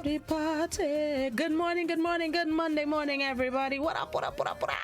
Party, party. Good morning, good morning, good Monday morning, everybody. What up, what up, what up, what up?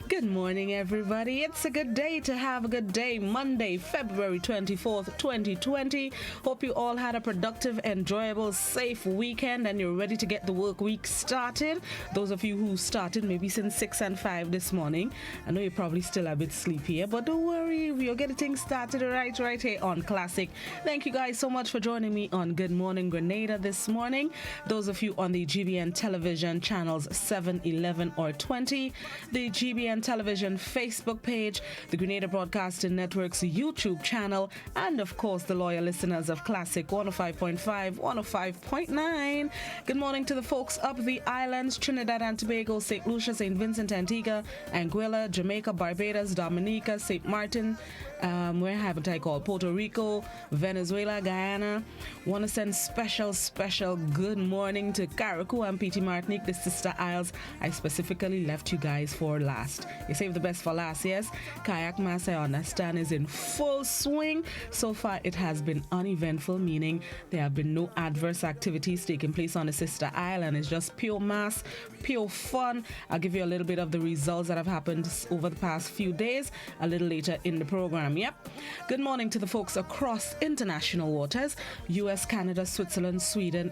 Good morning, everybody. It's a good day to have a good day. Monday, February 24th, 2020. Hope you all had a productive, enjoyable, safe weekend and you're ready to get the work week started. Those of you who started maybe since 6 and 5 this morning, I know you're probably still a bit sleepy, but don't worry. We'll get things started right here on Classic. Thank you guys so much for joining me on Good Morning Grenada this morning. Those of you on the GBN television channels 7, 11, or 20, the GBN television Facebook page, the Grenada Broadcasting Network's YouTube channel, and of course the loyal listeners of Classic 105.5, 105.9. Good morning to the folks up the islands, Trinidad and Tobago, St. Lucia, St. Vincent, Antigua, Anguilla, Jamaica, Barbados, Dominica, St. Martin, where haven't I called? Puerto Rico, Venezuela, Guyana. Want to send special good morning to Carriacou and PT Martinique, the sister isles. I specifically left you guys for last. You saved the best for last, yes? Kayak Mass, I understand, is in full swing. So far, it has been uneventful, meaning there have been no adverse activities taking place on the sister island. It's just pure mass, pure fun. I'll give you a little bit of the results that have happened over the past few days a little later in the program. Yep. Good morning to the folks across international waters, US, Canada, Switzerland, Sweden,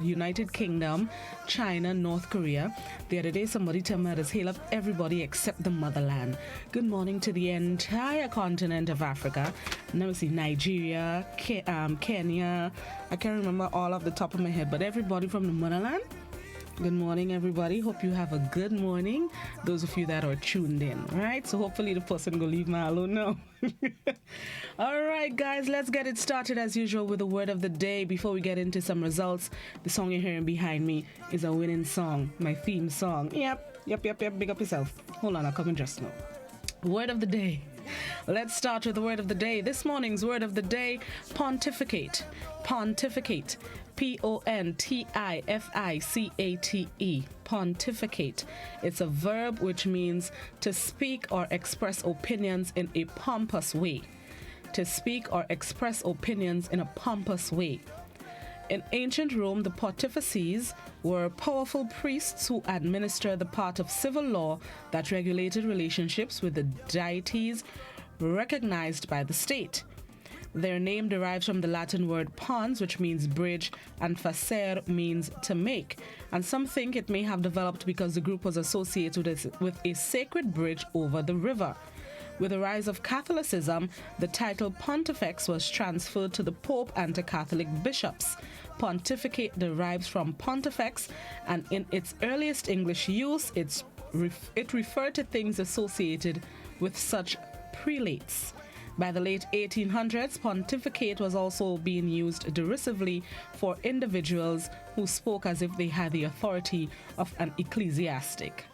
United Kingdom, China, North Korea. The other day, somebody told me to hail up everybody except the motherland. Good morning to the entire continent of Africa. Now we see Nigeria, Kenya. I can't remember all off the top of my head, but everybody from the motherland. Good morning, everybody. Hope you have a good morning. Those of you that are tuned in, right? So hopefully the person will leave me alone now. All right, guys, let's get it started as usual with the word of the day. Before we get into some results, the song you're hearing behind me is a winning song, my theme song. Yep. Big up yourself. Hold on, I'll come in just now. Word of the day. Let's start with the word of the day. This morning's word of the day, pontificate. Pontificate. Pontificate. Pontificate. It's a verb which means to speak or express opinions in a pompous way. To speak or express opinions in a pompous way. In ancient Rome, the pontifices were powerful priests who administered the part of civil law that regulated relationships with the deities recognized by the state. Their name derives from the Latin word pons, which means bridge, and facere means to make. And some think it may have developed because the group was associated with a sacred bridge over the river. With the rise of Catholicism, the title pontifex was transferred to the Pope and to Catholic bishops. Pontificate derives from pontifex, and in its earliest English use, it referred to things associated with such prelates. By the late 1800s, pontificate was also being used derisively for individuals who spoke as if they had the authority of an ecclesiastic.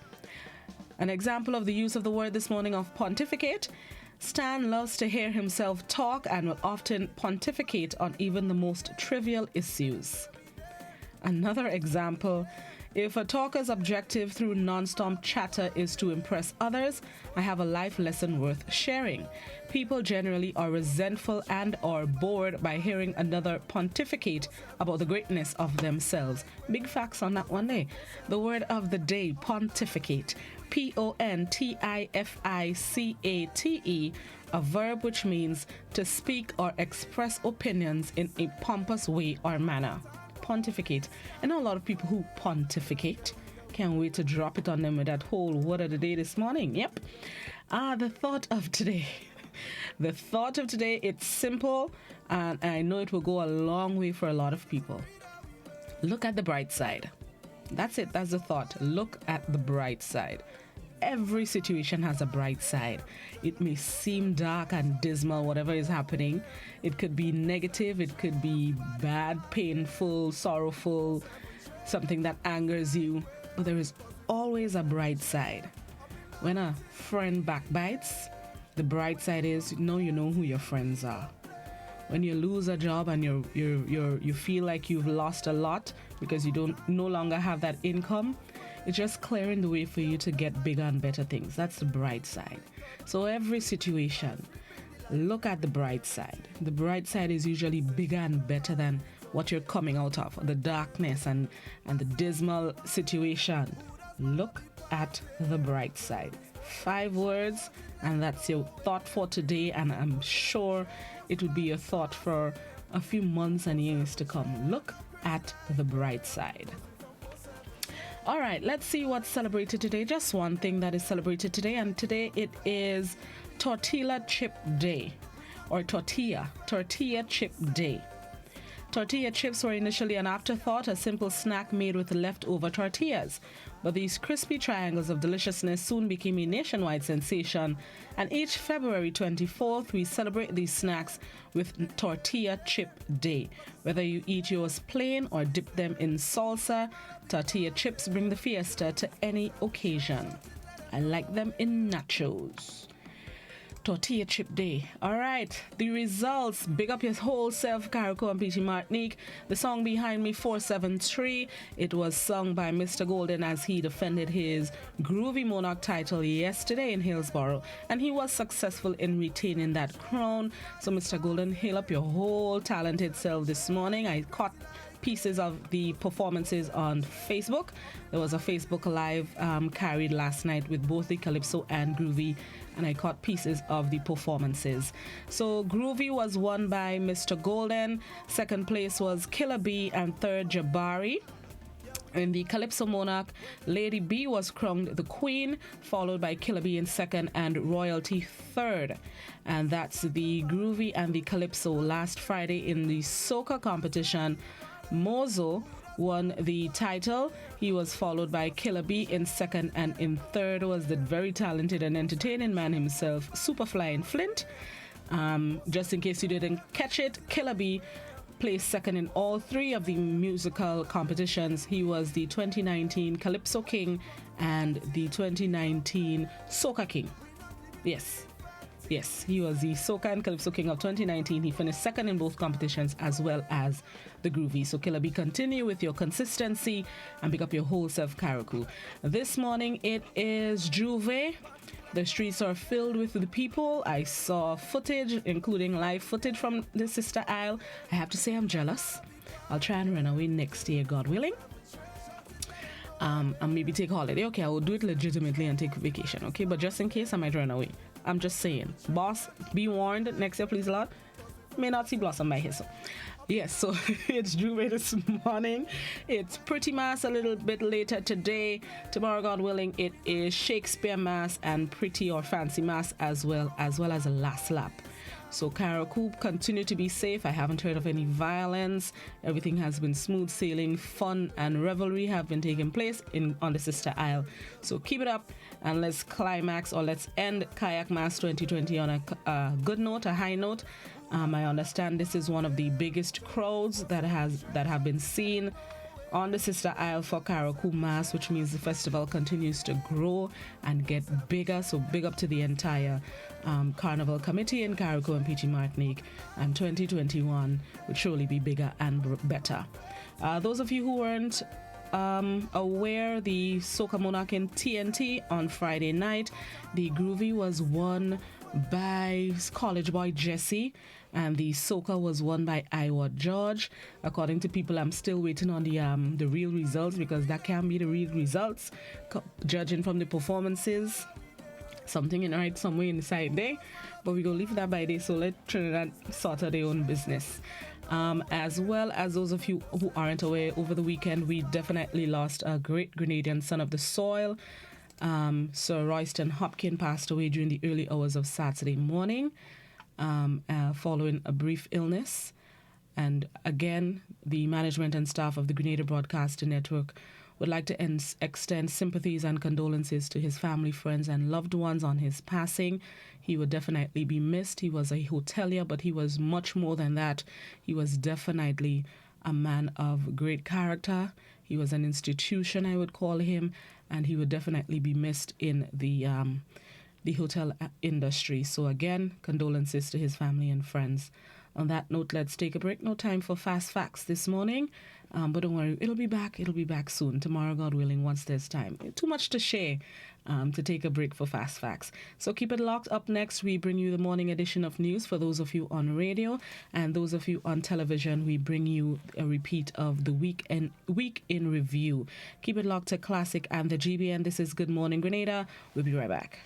An example of the use of the word this morning of pontificate, Stan loves to hear himself talk and will often pontificate on even the most trivial issues. Another example, if a talker's objective through non-stop chatter is to impress others, I have a life lesson worth sharing. People generally are resentful and or bored by hearing another pontificate about the greatness of themselves. Big facts on that one day. The word of the day, pontificate. Pontificate, a verb which means to speak or express opinions in a pompous way or manner. Pontificate. I know a lot of people who pontificate. Can't wait to drop it on them with that whole word of the day this morning. Yep. The thought of today. The thought of today, it's simple, and I know it will go a long way for a lot of people. Look at the bright side. That's it. That's the thought. Look at the bright side. Every situation has a bright side. It may seem dark and dismal, whatever is happening. It could be negative, it could be bad, painful, sorrowful, something that angers you. But there is always a bright side. When a friend backbites, the bright side is you know who your friends are. When you lose a job and you feel like you've lost a lot because you no longer have that income, it's just clearing the way for you to get bigger and better things. That's the bright side. So every situation, look at the bright side. The bright side is usually bigger and better than what you're coming out of, the darkness and the dismal situation. Look at the bright side. 5 words, and that's your thought for today, and I'm sure it would be your thought for a few months and years to come. Look at the bright side. All right, let's see what's celebrated today. Just one thing that is celebrated today, and today it is Tortilla Chip Day, or Tortilla Chip Day. Tortilla chips were initially an afterthought, a simple snack made with leftover tortillas. But these crispy triangles of deliciousness soon became a nationwide sensation, and each February 24th, we celebrate these snacks with Tortilla Chip Day. Whether you eat yours plain or dip them in salsa, tortilla chips bring the fiesta to any occasion. I like them in nachos. Tortilla Chip Day. All right, the results. Big up your whole self, Carico and Peachy Martinique. The song behind me, 473. It was sung by Mr. Golden as he defended his Groovy Monarch title yesterday in Hillsborough, and he was successful in retaining that crown. So, Mr. Golden, hail up your whole talented self this morning. I caught pieces of the performances on Facebook. There was a Facebook Live carried last night with both the Calypso and Groovy, and I caught pieces of the performances. So Groovy was won by Mr. Golden, second place was Killer B, and third Jabari. In the Calypso Monarch, Lady B was crowned the queen, followed by Killer B in second and Royalty third. And that's the Groovy and the Calypso. Last Friday in the soca competition, Mozo won the title. He was followed by Killer B in second, and in third was the very talented and entertaining man himself, Superfly Flint. Just in case you didn't catch it, Killer B placed second in all 3 of the musical competitions. He was the 2019 Calypso King and the 2019 Soca King. Yes, he was the Soca and Calypso King of 2019. He finished second in both competitions as well as the Groovy. So Killer B, continue with your consistency and pick up your whole self, Karakou. This morning it is Juve. The streets are filled with the people. I saw footage, including live footage from the Sister Isle. I have to say I'm jealous. I'll try and run away next year, God willing. And maybe take a holiday. Okay, I will do it legitimately and take vacation. Okay, but just in case, I might run away. I'm just saying. Boss, be warned. Next year, please, Lord. May not see Blossom by his. Yes, so it's Juve this morning. It's Pretty Mass a little bit later today. Tomorrow, God willing, it is Shakespeare Mass and Pretty or Fancy Mass as well as a last lap. So Karakou, continue to be safe. I haven't heard of any violence. Everything has been smooth sailing. Fun and revelry have been taking place on the Sister Isle. So keep it up and let's climax, or let's end Kayak Mass 2020 on a good note, a high note. I understand this is one of the biggest crowds that have been seen on the Sister Isle for Karakou Mass, which means the festival continues to grow and get bigger. So big up to the entire Carnival Committee in Karakou and PG Martinique, and 2021 would surely be bigger and better. Those of you who weren't aware, the Soca Monarch in TNT on Friday night, the Groovy was won by college boy Jesse, and the Soca was won by Iwa George. According to people, I'm still waiting on the real results, because that can be the real results, judging from the performances. Something in right somewhere inside there, but we go leave that by day. So let Trinidad sort out their own business. As well as those of you who aren't aware, over the weekend we definitely lost a great Grenadian son of the soil. Sir Royston Hopkin passed away during the early hours of Saturday morning, following a brief illness. And again, the management and staff of the Grenada Broadcasting Network would like to extend sympathies and condolences to his family, friends, and loved ones on his passing. He would definitely be missed. He was a hotelier, but he was much more than that. He was definitely a man of great character. He was an institution, I would call him, and he would definitely be missed in the hotel industry. So again, condolences to his family and friends On that note, let's take a break. No time for fast facts this morning. But don't worry, it'll be back. It'll be back soon. Tomorrow, God willing, once there's time. Too much to share to take a break for fast facts. So keep it locked. Up next, we bring you the morning edition of news for those of you on radio, and those of you on television, we bring you a repeat of the week in review. Keep it locked to Classic and the GBN. This is Good Morning Grenada. We'll be right back.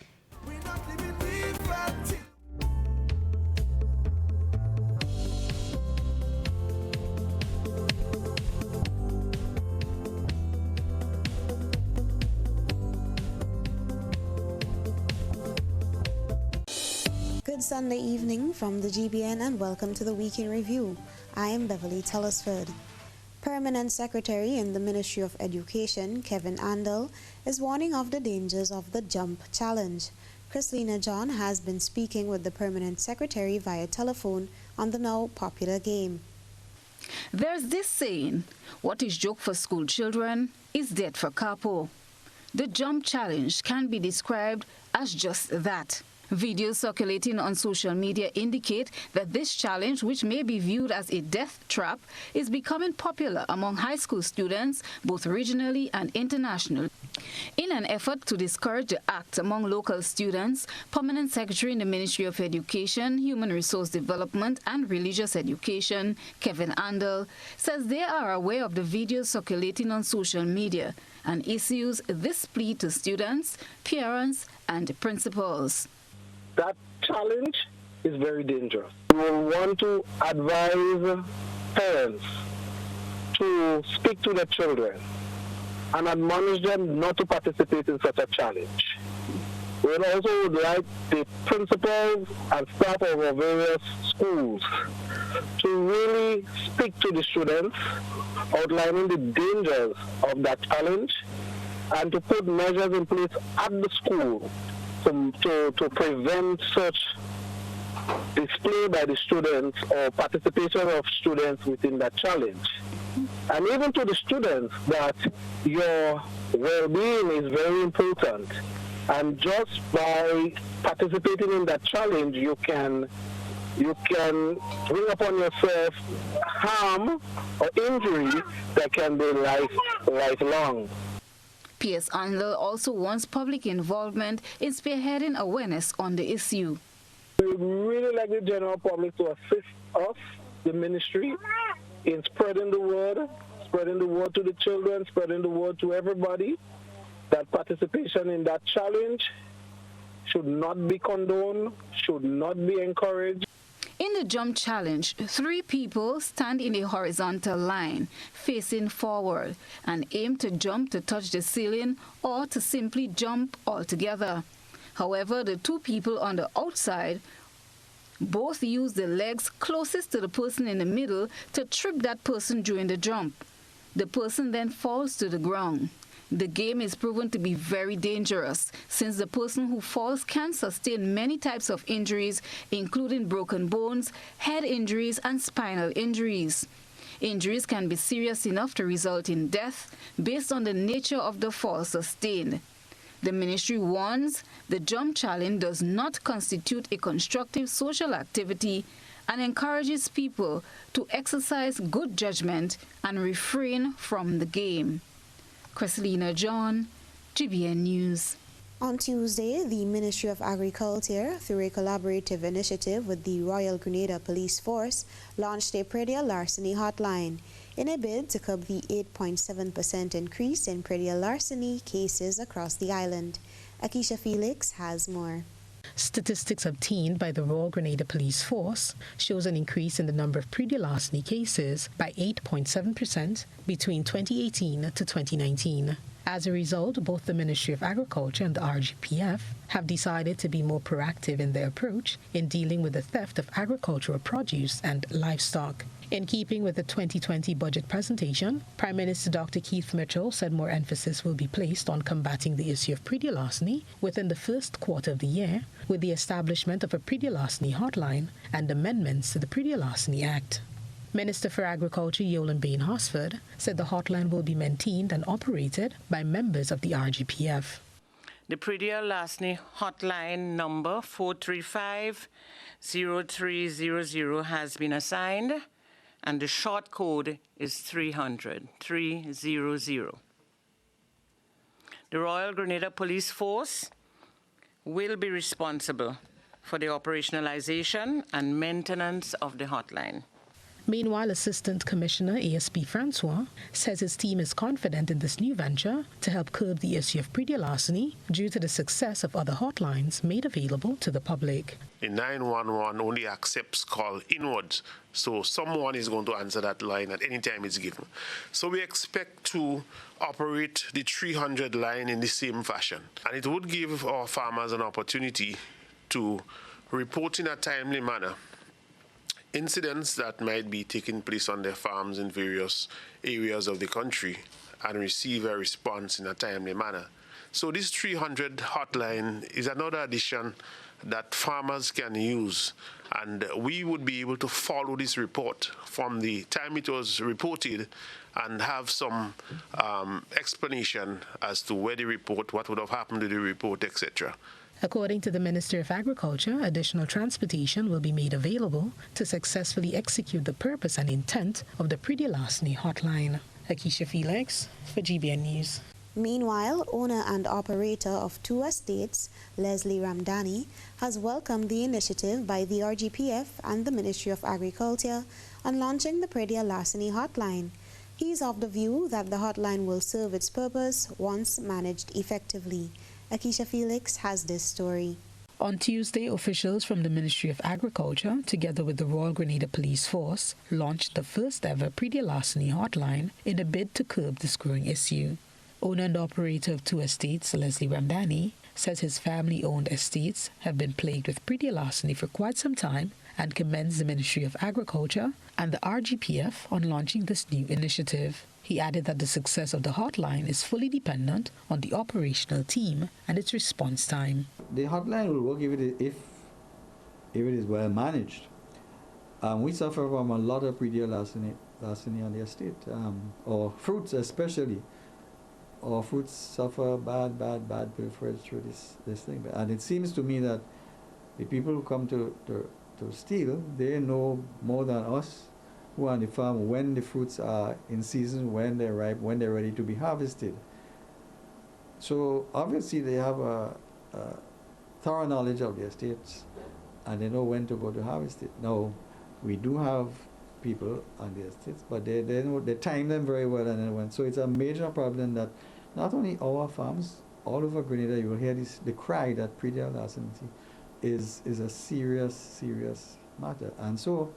Good Sunday evening from the GBN and welcome to the Week in Review. I am Beverly Tellisford. Permanent Secretary in the Ministry of Education, Kevin Andel, is warning of the dangers of the jump challenge. Chrislina John has been speaking with the Permanent Secretary via telephone on the now popular game. There's this saying, what is joke for school children is dead for capo. The jump challenge can be described as just that. Videos circulating on social media indicate that this challenge, which may be viewed as a death trap, is becoming popular among high school students, both regionally and internationally. In an effort to discourage the act among local students, Permanent Secretary in the Ministry of Education, Human Resource Development and Religious Education, Kevin Andel, says they are aware of the videos circulating on social media and issues this plea to students, parents and principals. That challenge is very dangerous. We will want to advise parents to speak to their children and admonish them not to participate in such a challenge. We also would like the principals and staff of our various schools to really speak to the students, outlining the dangers of that challenge, and to put measures in place at the school to prevent such display by the students or participation of students within that challenge. And even to the students that your well-being is very important. And just by participating in that challenge, you can bring upon yourself harm or injury that can be lifelong. PS Andel also wants public involvement in spearheading awareness on the issue. We would really like the general public to assist us, the ministry, in spreading the word to the children, spreading the word to everybody, that participation in that challenge should not be condoned, should not be encouraged. In the jump challenge, 3 people stand in a horizontal line, facing forward, and aim to jump to touch the ceiling or to simply jump altogether. However, the 2 people on the outside both use the legs closest to the person in the middle to trip that person during the jump. The person then falls to the ground. The game is proven to be very dangerous, since the person who falls can sustain many types of injuries, including broken bones, head injuries, and spinal injuries. Injuries can be serious enough to result in death based on the nature of the fall sustained. The ministry warns the jump challenge does not constitute a constructive social activity and encourages people to exercise good judgment and refrain from the game. Chrislina John, GBN News. On Tuesday, the Ministry of Agriculture, through a collaborative initiative with the Royal Grenada Police Force, launched a predial larceny hotline in a bid to curb the 8.7% increase in predial larceny cases across the island. Akisha Felix has more. Statistics obtained by the Royal Grenada Police Force shows an increase in the number of predial larceny cases by 8.7% between 2018 to 2019. As a result, both the Ministry of Agriculture and the RGPF have decided to be more proactive in their approach in dealing with the theft of agricultural produce and livestock. In keeping with the 2020 budget presentation, Prime Minister Dr. Keith Mitchell said more emphasis will be placed on combating the issue of predial larceny within the first quarter of the year, with the establishment of a predial larceny hotline and amendments to the Predial Larceny Act. Minister for Agriculture Yolan Bain-Hosford said the hotline will be maintained and operated by members of the RGPF. The Pridia Lasny hotline number 435-0300 has been assigned, and the short code is 300. The Royal Grenada Police Force will be responsible for the operationalization and maintenance of the hotline. Meanwhile, Assistant Commissioner ASP Francois says his team is confident in this new venture to help curb the issue of predial larceny due to the success of other hotlines made available to the public. The 911 only accepts call inwards, so someone is going to answer that line at any time it's given. So we expect to operate the 300 line in the same fashion, and it would give our farmers an opportunity to report in a timely manner incidents that might be taking place on their farms in various areas of the country and receive a response in a timely manner. So this 300 hotline is another addition that farmers can use, and we would be able to follow this report from the time it was reported and have some explanation as to where the report, what would have happened to the report, etc. According to the Minister of Agriculture, additional transportation will be made available to successfully execute the purpose and intent of the predial larceny hotline. Akisha Felix for GBN News. Meanwhile, owner and operator of 2 estates, Leslie Ramdani, has welcomed the initiative by the RGPF and the Ministry of Agriculture on launching the predial larceny hotline. He is of the view that the hotline will serve its purpose once managed effectively. Akisha Felix has this story. On Tuesday, officials from the Ministry of Agriculture, together with the Royal Grenada Police Force, launched the first ever predial larceny hotline in a bid to curb this growing issue. Owner and operator of 2 estates, Leslie Ramdani, says his family-owned estates have been plagued with predial larceny for quite some time and commends the Ministry of Agriculture and the RGPF on launching this new initiative. He added that the success of the hotline is fully dependent on the operational team and its response time. The hotline will work if it is well managed. We suffer from a lot of predial larceny on the estate, or fruits especially. Or fruits suffer bad pilferage through this thing. And it seems to me that the people who come to steal, they know more than us who are on the farm when the fruits are in season, when they're ripe, when they're ready to be harvested. So obviously they have a thorough knowledge of the estates and they know when to go to harvest it. Now, we do have people on the estates, but they know, they time them very well and then when. So it's a major problem that not only our farms, all over Grenada, you will hear the cry that predial larceny is a serious matter. And so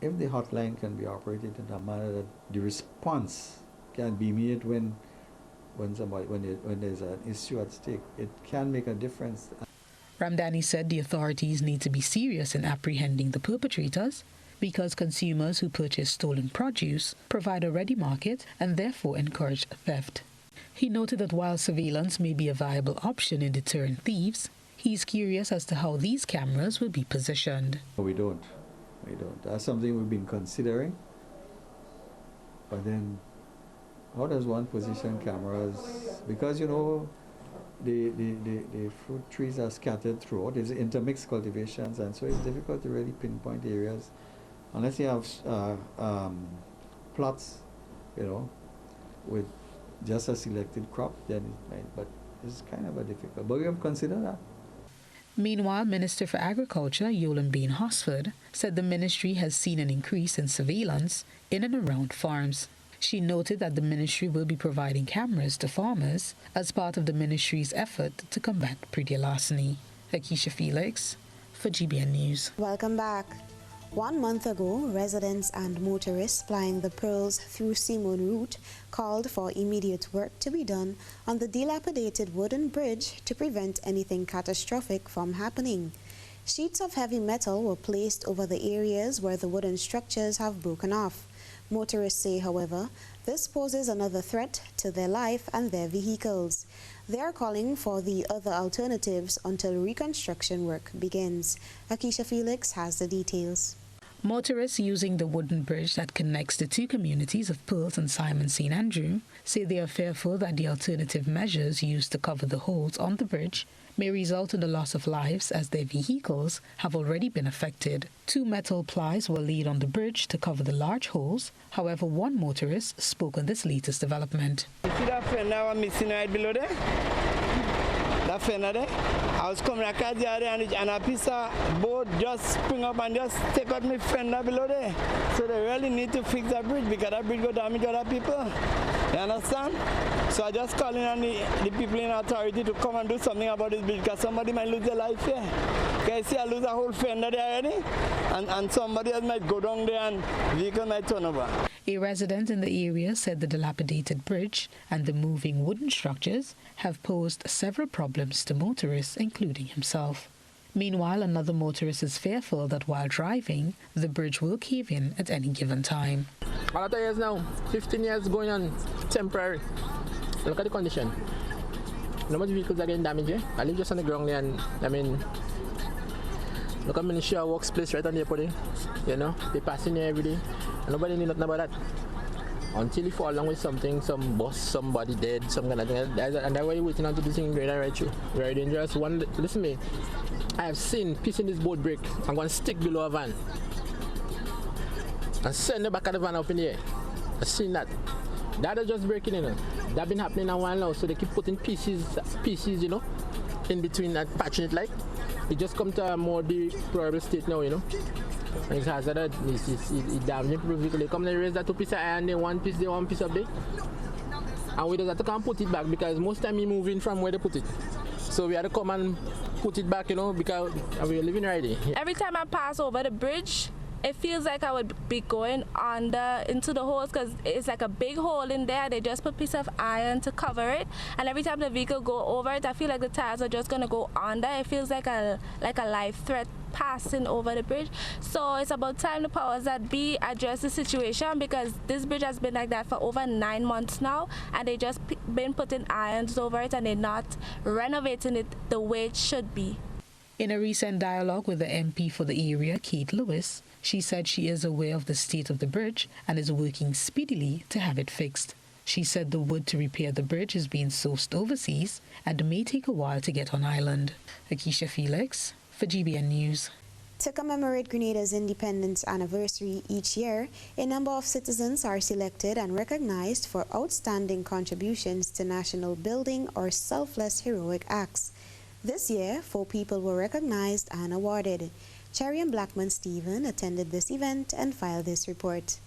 if the hotline can be operated in a manner that the response can be made when there's an issue at stake, it can make a difference. Ramdani said the authorities need to be serious in apprehending the perpetrators because consumers who purchase stolen produce provide a ready market and therefore encourage theft. He noted that while surveillance may be a viable option in deterring thieves, he's curious as to how these cameras will be positioned. We don't. That's something we've been considering. But then, how does one position cameras? Because, you know, the fruit trees are scattered throughout. There's intermixed cultivations, and so it's difficult to really pinpoint areas. Unless you have plots, you know, with just a selected crop, then it might. But it's kind of a difficult. But we have considered that. Meanwhile, Minister for Agriculture, Yolan Bain Hosford, said the ministry has seen an increase in surveillance in and around farms. She noted that the ministry will be providing cameras to farmers as part of the ministry's effort to combat predial larceny. Akisha Felix for GBN News. Welcome back. 1 month ago, residents and motorists plying the Pearls through Simon route called for immediate work to be done on the dilapidated wooden bridge to prevent anything catastrophic from happening. Sheets of heavy metal were placed over the areas where the wooden structures have broken off. Motorists say, however, this poses another threat to their life and their vehicles. They are calling for the other alternatives until reconstruction work begins. Akisha Felix has the details. Motorists using the wooden bridge that connects the two communities of Pearls and Simon St. Andrew say they are fearful that the alternative measures used to cover the holes on the bridge may result in the loss of lives as their vehicles have already been affected. 2 metal plies were laid on the bridge to cover the large holes. However, one motorist spoke on this latest development. You see that fender was missing right below there? That fender there? I was coming across the other and a piece of boat just spring up and just take out my fender below there. So they really need to fix that bridge because that bridge will damage other people. You understand? So I just calling on the people in authority to come and do something about this bridge because somebody might lose their life here. Okay, see, I lose a whole fender there already, and somebody else might go down there and vehicle might turn over. A resident in the area said the dilapidated bridge and the moving wooden structures have posed several problems to motorists, including himself. Meanwhile, another motorist is fearful that while driving, the bridge will cave in at any given time. A lot of years now, 15 years going on temporary. Look at the condition. No much vehicles are getting damaged here. I live just on the ground there and look at Ministry of Works place right on the airport. You know, they passing here every day. And nobody knew nothing about that. Until you fall along with something, some bus, somebody dead, some kind of thing. And that's why you're waiting on to do things right through. Very dangerous. Listen to me. I have seen piece in this boat break. I'm going to stick below a van and send the back of the van up in the air. I've seen that. That is just breaking in. That's been happening a while now. So they keep putting pieces, you know, in between that, patching it like. It just come to a more deplorable state now, you know. And it's hazardous. It's damaging people vehicle. They come and raise that 2 pieces of iron, they one piece up there. And we just have to come and put it back because most time we moving from where they put it. So we had to come and put it back, you know, because we're living right there. Every time I pass over the bridge, it feels like I would be going into the holes because it's like a big hole in there. They just put a piece of iron to cover it, and every time the vehicle go over it, I feel like the tires are just gonna go under. It feels like a life threat passing over the bridge. So it's about time the powers that be address the situation because this bridge has been like that for over 9 months now, and they just been putting irons over it and they're not renovating it the way it should be. In a recent dialogue with the MP for the area, Kate Lewis, she said she is aware of the state of the bridge and is working speedily to have it fixed. She said the wood to repair the bridge is being sourced overseas and may take a while to get on island. Akeisha Felix for GBN News. To commemorate Grenada's independence anniversary each year, a number of citizens are selected and recognized for outstanding contributions to national building or selfless heroic acts. This year, 4 people were recognized and awarded. Cherian Blackman Stephen attended this event and filed this report.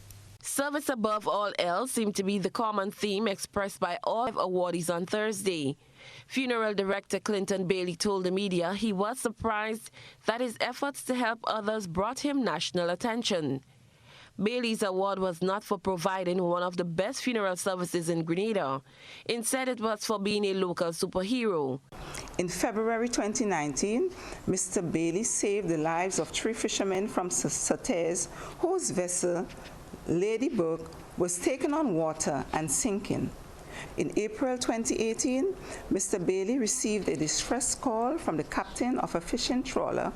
Service above all else seemed to be the common theme expressed by all 5 awardees on Thursday. Funeral director Clinton Bailey told the media he was surprised that his efforts to help others brought him national attention. Bailey's award was not for providing one of the best funeral services in Grenada. Instead, it was for being a local superhero. In February 2019, Mr. Bailey saved the lives of 3 fishermen from Surtees, whose vessel, Ladybird, was taken on water and sinking. In April 2018, Mr. Bailey received a distress call from the captain of a fishing trawler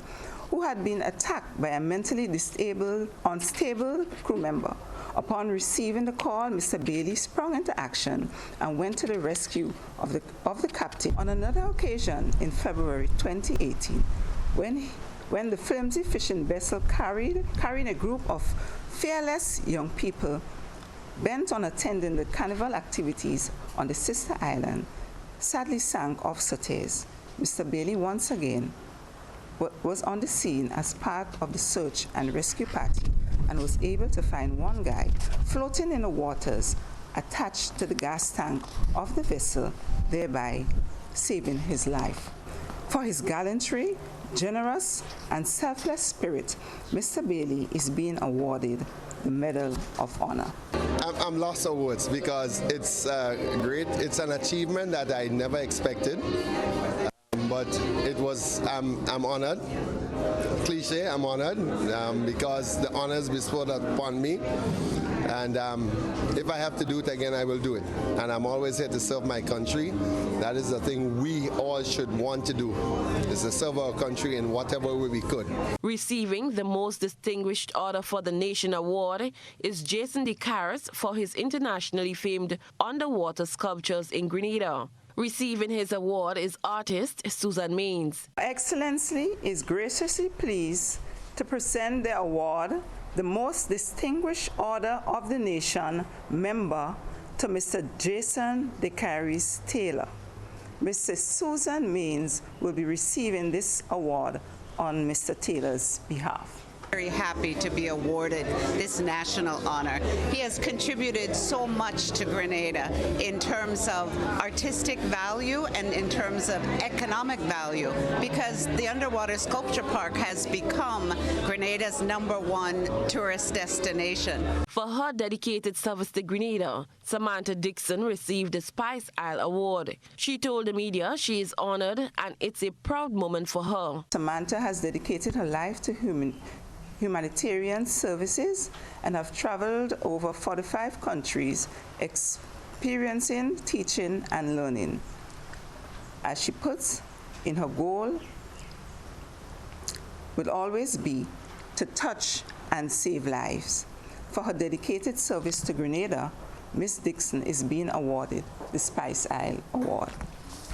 who had been attacked by a mentally unstable crew member. Upon receiving the call, Mr. Bailey sprung into action and went to the rescue of the captain. On another occasion, in February 2018, when the flimsy fishing vessel carrying a group of fearless young people bent on attending the carnival activities on the sister island, sadly sank off Surtees, Mr. Bailey once again was on the scene as part of the search and rescue party and was able to find one guy floating in the waters attached to the gas tank of the vessel, thereby saving his life. For his gallantry, generous and selfless spirit, Mr. Bailey is being awarded the Medal of Honor. I'm lost for words because it's great. It's an achievement that I never expected. But it was, I'm honored. Cliche, I'm honored because the honors bestowed upon me. And if I have to do it again, I will do it. And I'm always here to serve my country. That is the thing we all should want to do, is to serve our country in whatever way we could. Receiving the Most Distinguished Order for the Nation award is Jason DeCaris for his internationally famed underwater sculptures in Grenada. Receiving his award is artist Susan Maines. Excellency is graciously pleased to present the award, the Most Distinguished Order of the Nation member, to Mr. Jason DeCaris Taylor. Mrs. Susan Maines will be receiving this award on Mr. Taylor's behalf. Very happy to be awarded this national honor. He has contributed so much to Grenada in terms of artistic value and in terms of economic value, because the Underwater Sculpture Park has become Grenada's #1 tourist destination. For her dedicated service to Grenada, Samantha Dixon received the Spice Isle Award. She told the media she is honored and it's a proud moment for her. Samantha has dedicated her life to humanitarian services and have traveled over 45 countries, experiencing, teaching, and learning. As she puts in, her goal will always be to touch and save lives. For her dedicated service to Grenada, Ms. Dixon is being awarded the Spice Isle Award.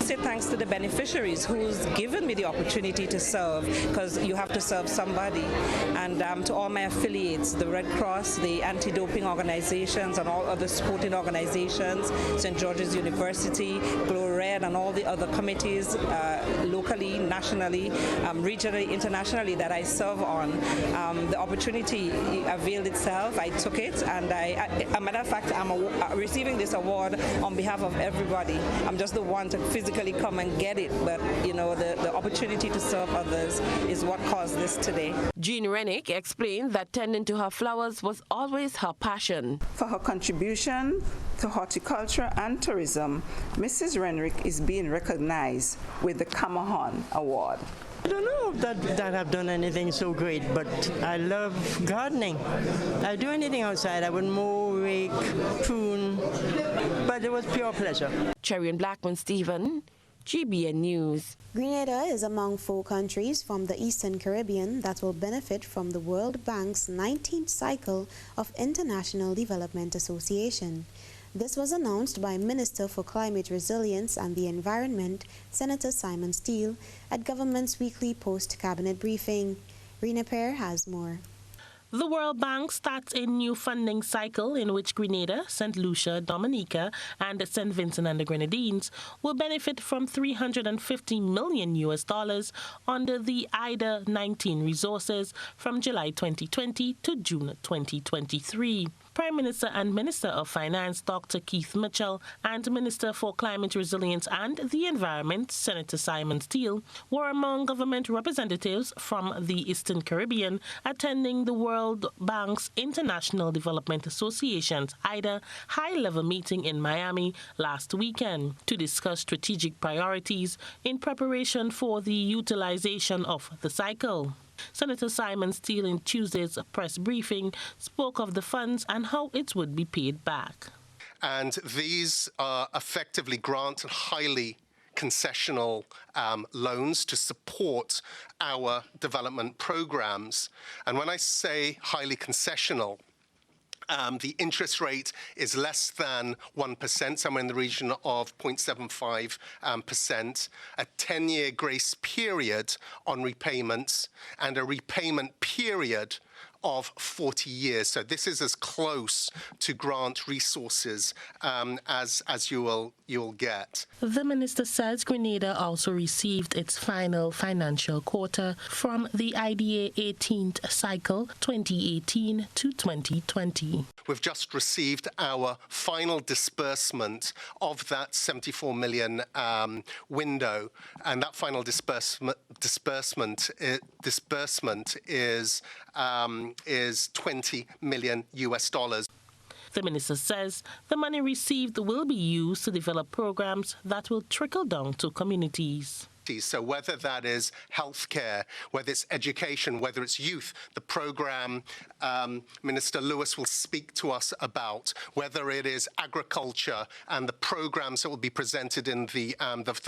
Say thanks to the beneficiaries who's given me the opportunity to serve, because you have to serve somebody, and to all my affiliates, the Red Cross, the anti-doping organizations, and all other sporting organizations, St. George's University, Glow Red, and all the other committees locally, nationally, regionally, internationally that I serve on. The opportunity availed itself. I took it, and as a matter of fact, I'm receiving this award on behalf of everybody. I'm just the one to physically come and get it, but the opportunity to serve others is what caused this today. Jean Rennick explained that tending to her flowers was always her passion. For her contribution to horticulture and tourism, Mrs. Rennick is being recognized with the Camahan Award. I don't know that I've done anything so great, but I love gardening. I do anything outside. I would mow, rake, prune, but it was pure pleasure. Cherian Blackman Stephen, GBN News. Grenada is among 4 countries from the Eastern Caribbean that will benefit from the World Bank's 19th cycle of International Development Association. This was announced by Minister for Climate Resilience and the Environment, Senator Simon Steele, at government's weekly post-cabinet briefing. Rena Pear has more. The World Bank starts a new funding cycle in which Grenada, St. Lucia, Dominica, and St. Vincent and the Grenadines will benefit from $350 million under the IDA 19 resources from July 2020 to June 2023. Prime Minister and Minister of Finance Dr. Keith Mitchell and Minister for Climate Resilience and the Environment Senator Simon Steele were among government representatives from the Eastern Caribbean attending the World Bank's International Development Association's IDA high-level meeting in Miami last weekend to discuss strategic priorities in preparation for the utilization of the cycle. Senator Simon Steele in Tuesday's press briefing spoke of the funds and how it would be paid back. And these are effectively grant and highly concessional loans to support our development programs. And when I say highly concessional, the interest rate is less than 1%, somewhere in the region of 0.75%, a 10-year grace period on repayments, and a repayment period of 40 years. So this is as close to grant resources as you'll get. The minister says Grenada also received its final financial quota from the IDA 18th cycle 2018 to 2020. We've just received our final disbursement of that 74 million window, and that final disbursement is $20 million. The minister says the money received will be used to develop programs that will trickle down to communities. So whether that is healthcare, whether it's education, whether it's youth, the program Minister Lewis will speak to us about, whether it is agriculture and the programs that will be presented in the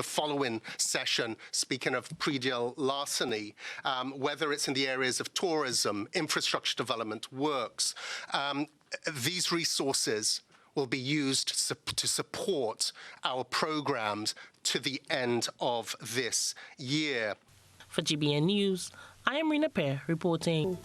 following session, speaking of predial larceny, whether it's in the areas of tourism, infrastructure development, works, these resources will be used to support our programs to the end of this year. For GBN News, I am Rena Pear reporting.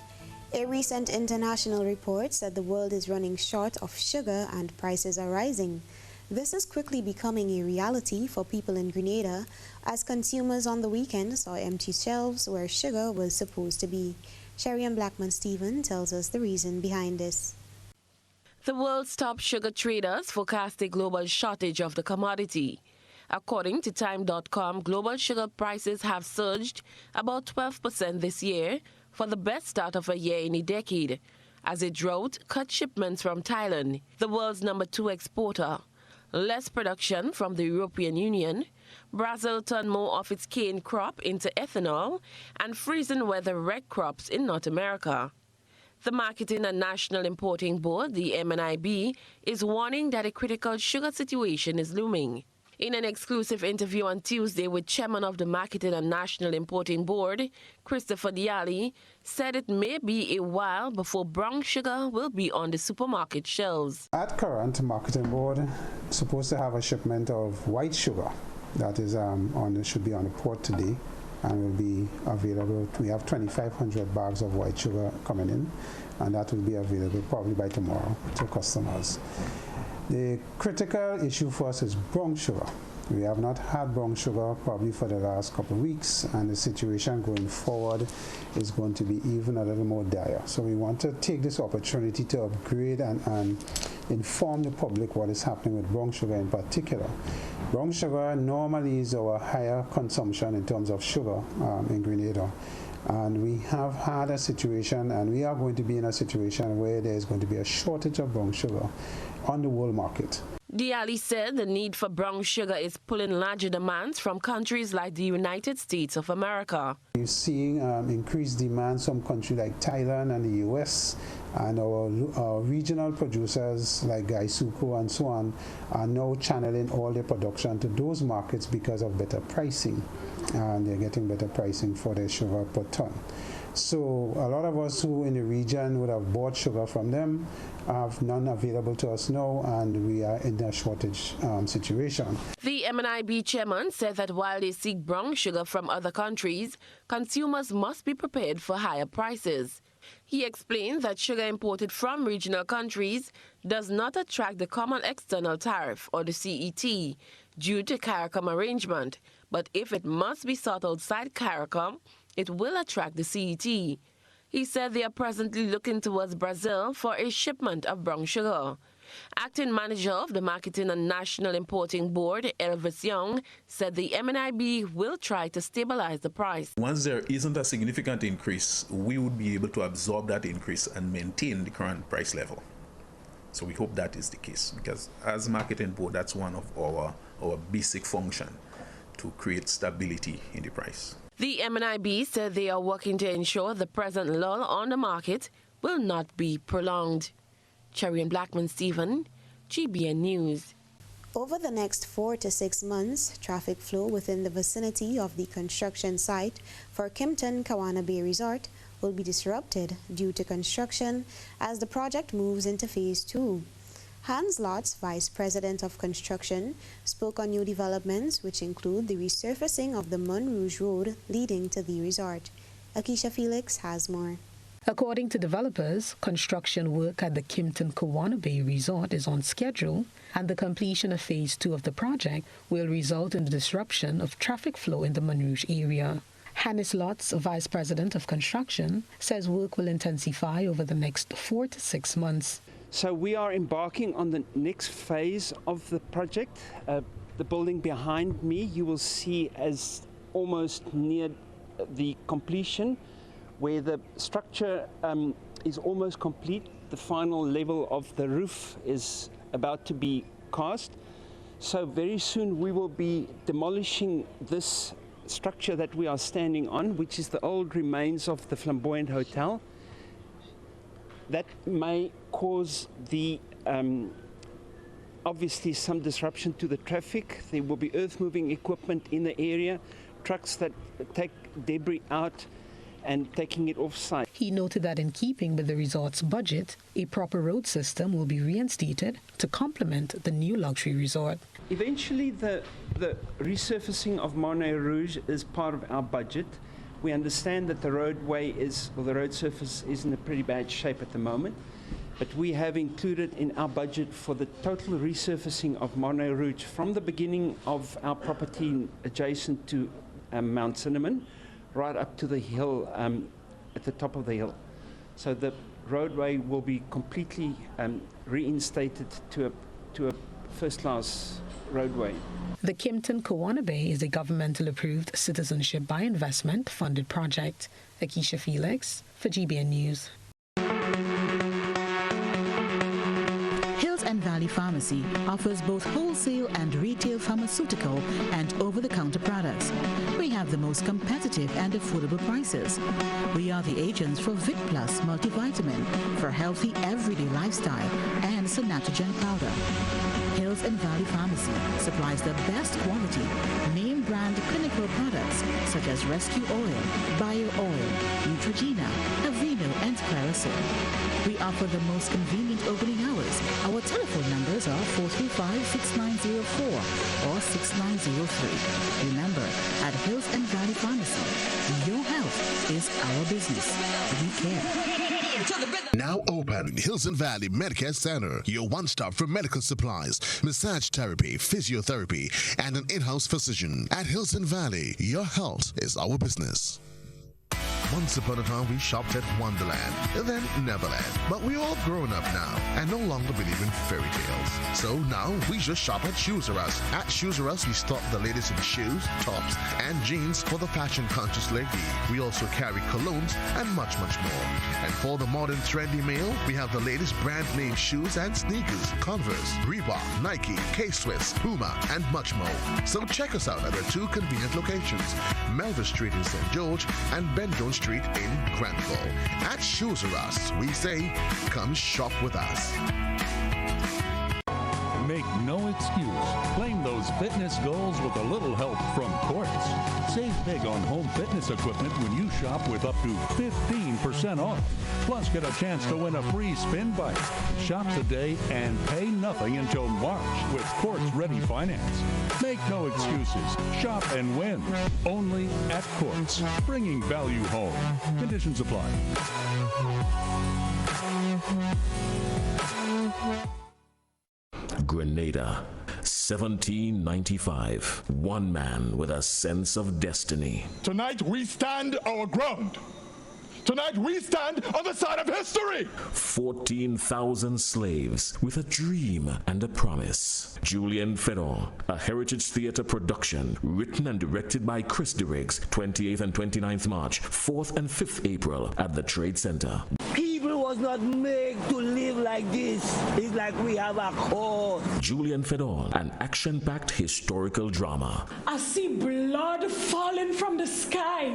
A recent international report said the world is running short of sugar and prices are rising. This is quickly becoming a reality for people in Grenada, as consumers on the weekend saw empty shelves where sugar was supposed to be. Sherian Blackman-Stephen tells us the reason behind this. The world's top sugar traders forecast a global shortage of the commodity. According to Time.com, global sugar prices have surged about 12% this year, for the best start of a year in a decade, as a drought cut shipments from Thailand, the world's #2 exporter. Less production from the European Union, Brazil turned more of its cane crop into ethanol, and freezing weather wrecked crops in North America. The Marketing and National Importing Board, the MNIB, is warning that a critical sugar situation is looming. In an exclusive interview on Tuesday with Chairman of the Marketing and National Importing Board, Christopher Diali, said it may be a while before brown sugar will be on the supermarket shelves. At current, Marketing Board is supposed to have a shipment of white sugar that is should be on the port today and will be available. We have 2,500 bags of white sugar coming in, and that will be available probably by tomorrow to customers. The critical issue for us is brown sugar. We have not had brown sugar probably for the last couple of weeks, and the situation going forward is going to be even a little more dire. So we want to take this opportunity to upgrade and inform the public what is happening with brown sugar in particular. Brown sugar normally is our higher consumption in terms of sugar in Grenada. And we have had a situation, and we are going to be in a situation where there is going to be a shortage of brown sugar on the world market. Diali said the need for brown sugar is pulling larger demands from countries like the United States of America. You're seeing increased demand from countries like Thailand and the US, and our regional producers like Gaisuko and so on are now channeling all their production to those markets because of better pricing, and they're getting better pricing for their sugar per ton. So a lot of us who in the region would have bought sugar from them have none available to us now, and we are in a shortage situation. The MNIB chairman said that while they seek brown sugar from other countries, consumers must be prepared for higher prices. He explained that sugar imported from regional countries does not attract the Common External Tariff, or the CET, due to CARICOM arrangement, but if it must be sought outside CARICOM, it will attract the CET. He said they are presently looking towards Brazil for a shipment of brown sugar. Acting manager of the Marketing and National Importing Board, Elvis Young, said the MNIB will try to stabilize the price. Once there isn't a significant increase, we would be able to absorb that increase and maintain the current price level. So we hope that is the case, because as Marketing Board, that's one of our basic function, to create stability in the price. The MNIB said they are working to ensure the present lull on the market will not be prolonged. Sherian Blackman-Stephen, GBN News. Over the next 4 to 6 months, traffic flow within the vicinity of the construction site for Kimpton Kawana Bay Resort will be disrupted due to construction as the project moves into Phase 2. Hans Lotz, Vice President of Construction, spoke on new developments which include the resurfacing of the Montrouge Road leading to the resort. Akisha Felix has more. According to developers, construction work at the Kimpton Kawana Bay Resort is on schedule, and the completion of Phase 2 of the project will result in the disruption of traffic flow in the Montrouge area. Hannes Lotz, Vice President of Construction, says work will intensify over the next 4 to 6 months. So we are embarking on the next phase of the project. The building behind me you will see as almost near the completion, where the structure is almost complete. The final level of the roof is about to be cast. So very soon we will be demolishing this structure that we are standing on, which is the old remains of the Flamboyant Hotel. That may cause obviously some disruption to the traffic. There will be earth-moving equipment in the area, trucks that take debris out and taking it off-site. He noted that in keeping with the resort's budget, a proper road system will be reinstated to complement the new luxury resort. Eventually, the resurfacing of Monet Rouge is part of our budget. We understand that the roadway the road surface is in a pretty bad shape at the moment, but we have included in our budget for the total resurfacing of Monet Rouge from the beginning of our property adjacent to Mount Cinnamon, right up to the hill, at the top of the hill. So the roadway will be completely reinstated to a first-class roadway. The Kimpton Kawana Bay is a governmental-approved citizenship by investment funded project. Akeisha Felix for GBN News. Hills and Valley Pharmacy offers both wholesale and retail pharmaceutical and over-the-counter products. We have the most competitive and affordable prices. We are the agents for Vit Plus multivitamin for healthy everyday lifestyle and Sanatogen powder. Hills and Valley Pharmacy supplies the best quality, name brand clinical products such as Rescue Oil, Bio Oil, Neutrogena, Aveeno, and Clarisil. We offer the most convenient opening hours. Our telephone numbers are 435-6904 or 6903. Remember, at Hills and Valley Pharmacy, your health is our business. We care. Now open, Hills and Valley Medicare Center, your one-stop for medical supplies, massage therapy, physiotherapy, and an in-house physician. At Hills and Valley, your health is our business. Once upon a time, we shopped at Wonderland, then Neverland. But we're all grown up now and no longer believe in fairy tales. So now we just shop at Shoes R Us. At Shoes R Us, we stock the latest in shoes, tops, and jeans for the fashion-conscious lady. We also carry colognes and much, much more. And for the modern trendy male, we have the latest brand-name shoes and sneakers, Converse, Reebok, Nike, K-Swiss, Puma, and much more. So check us out at our two convenient locations, Melville Street in St. George and Ben Jones Street in Granville. At Shoes R Us, we say, come shop with us. Make no excuse. Claim those fitness goals with a little help from Quartz. Save big on home fitness equipment when you shop with up to 15% off. Plus, get a chance to win a free spin bike. Shop today and pay nothing until March with Quartz Ready Finance. Make no excuses. Shop and win. Only at Quartz. Bringing value home. Conditions apply. Grenada, 1795. One man with a sense of destiny. Tonight we stand our ground. Tonight we stand on the side of history. 14,000 slaves with a dream and a promise. Julian Fedor, a Heritage Theatre production, written and directed by Chris DeRiggs, 28th and 29th March, 4th and 5th April at the Trade Center. People was not made to live like this. It's like we have a cause. Julian Fedor, an action-packed historical drama. I see blood falling from the sky,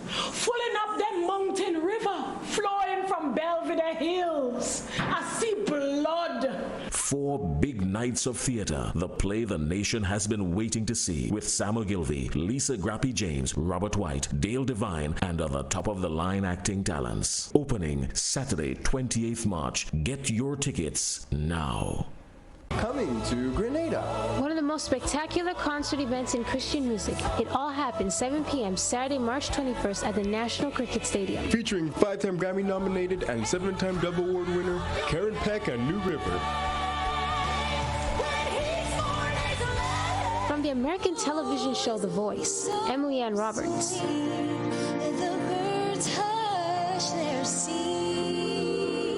filling up that mountain river, flowing from Belvedere Hills. I see blood. 4 big nights of theater, the play the nation has been waiting to see, with Sam Ogilvy, Lisa Grappy James, Robert White, Dale Devine, and other top-of-the-line acting talents. Opening Saturday, 28th March. Get your tickets now. Coming to Grenada. One of the most spectacular concert events in Christian music. It all happens 7 p.m. Saturday, March 21st at the National Cricket Stadium. Featuring 5-time Grammy-nominated and 7-time Dove Award winner Karen Peck and New River. From the American television show The Voice, Emily Ann Roberts.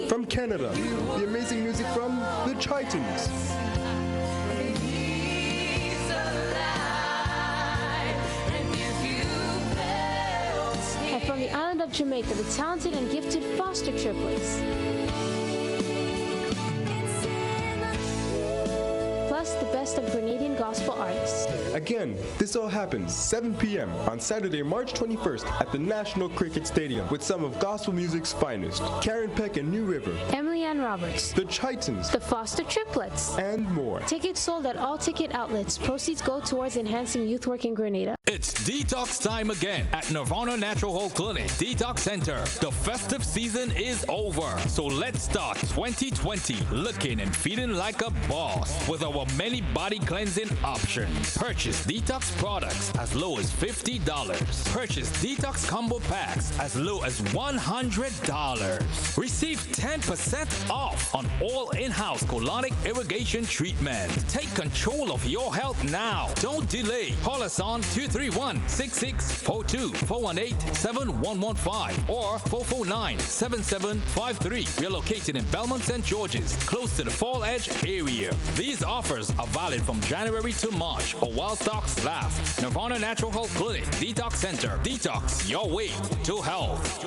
From Canada, the amazing music from the Titans. And from the island of Jamaica, the talented and gifted Foster Triplets. Plus plus the best of Grenadian gospel artists. Again, this all happens 7 p.m. on Saturday, March 21st at the National Cricket Stadium with some of gospel music's finest, Karen Peck and New River, Emily Ann Roberts, the Chitons, the Foster Triplets, and more. Tickets sold at all ticket outlets. Proceeds go towards enhancing youth work in Grenada. It's detox time again at Nirvana Natural Health Clinic Detox Center. The festive season is over, so let's start 2020 looking and feeling like a boss with our many body cleansing options. Purchase detox products as low as $50. Purchase detox combo packs as low as $100. Receive 10% off on all in-house colonic irrigation treatment. Take control of your health now. Don't delay. Call us on 231-6642, 418-7115, or 449-7753. We are located in Belmont St. George's, close to the Fall Edge area. These offers are valid from January to March or while stocks last. Nirvana Natural Health Clinic Detox Center. Detox your way to health.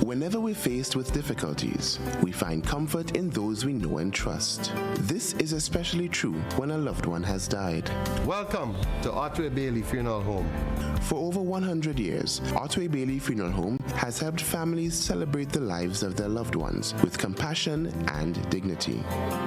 Whenever we're faced with difficulties, we find comfort in those we know and trust. This is especially true when a loved one has died. Welcome to Otway Bailey Funeral Home. For over 100 years, Otway Bailey Funeral Home has helped families celebrate the lives of their loved ones with compassion and dignity.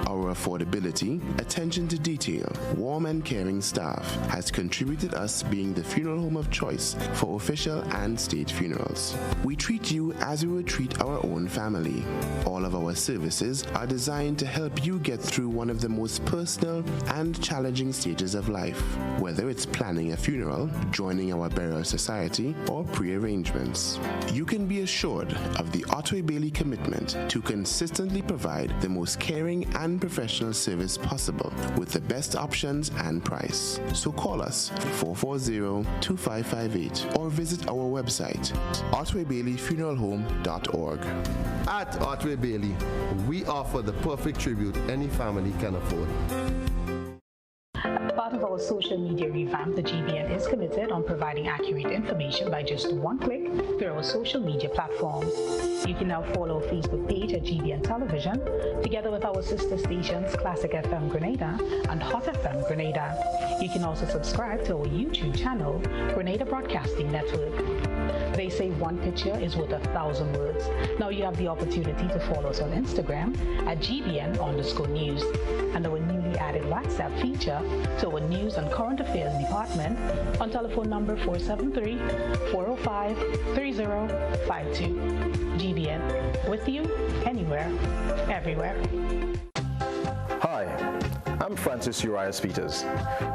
Our affordability, attention to detail, warm and caring staff has contributed us being the funeral home of choice for official and state funerals. We treat you as we would treat our own family. All of our services are designed to help you get through one of the most personal and challenging stages of life, whether it's planning a funeral, joining our burial society, or pre-arrangements. You can be assured of the Otway Bailey commitment to consistently provide the most caring and professional service possible with the best options and price. So call us 440-2558 or visit our website, otwaybaileyfuneralhome.org. At Otway Bailey, we offer the perfect tribute any family can afford. Part of our social media revamp, the GBN is committed on providing accurate information by just one click through our social media platforms. You can now follow our Facebook page at GBN Television, together with our sister stations Classic FM Grenada and Hot FM Grenada. You can also subscribe to our YouTube channel, Grenada Broadcasting Network. They say one picture is worth 1,000 words. Now you have the opportunity to follow us on Instagram at GBN_news and our newly added WhatsApp feature to our news and current affairs department on telephone number 473-405-3052. GBN, with you, anywhere, everywhere. Hi, I'm Francis Urias Peters.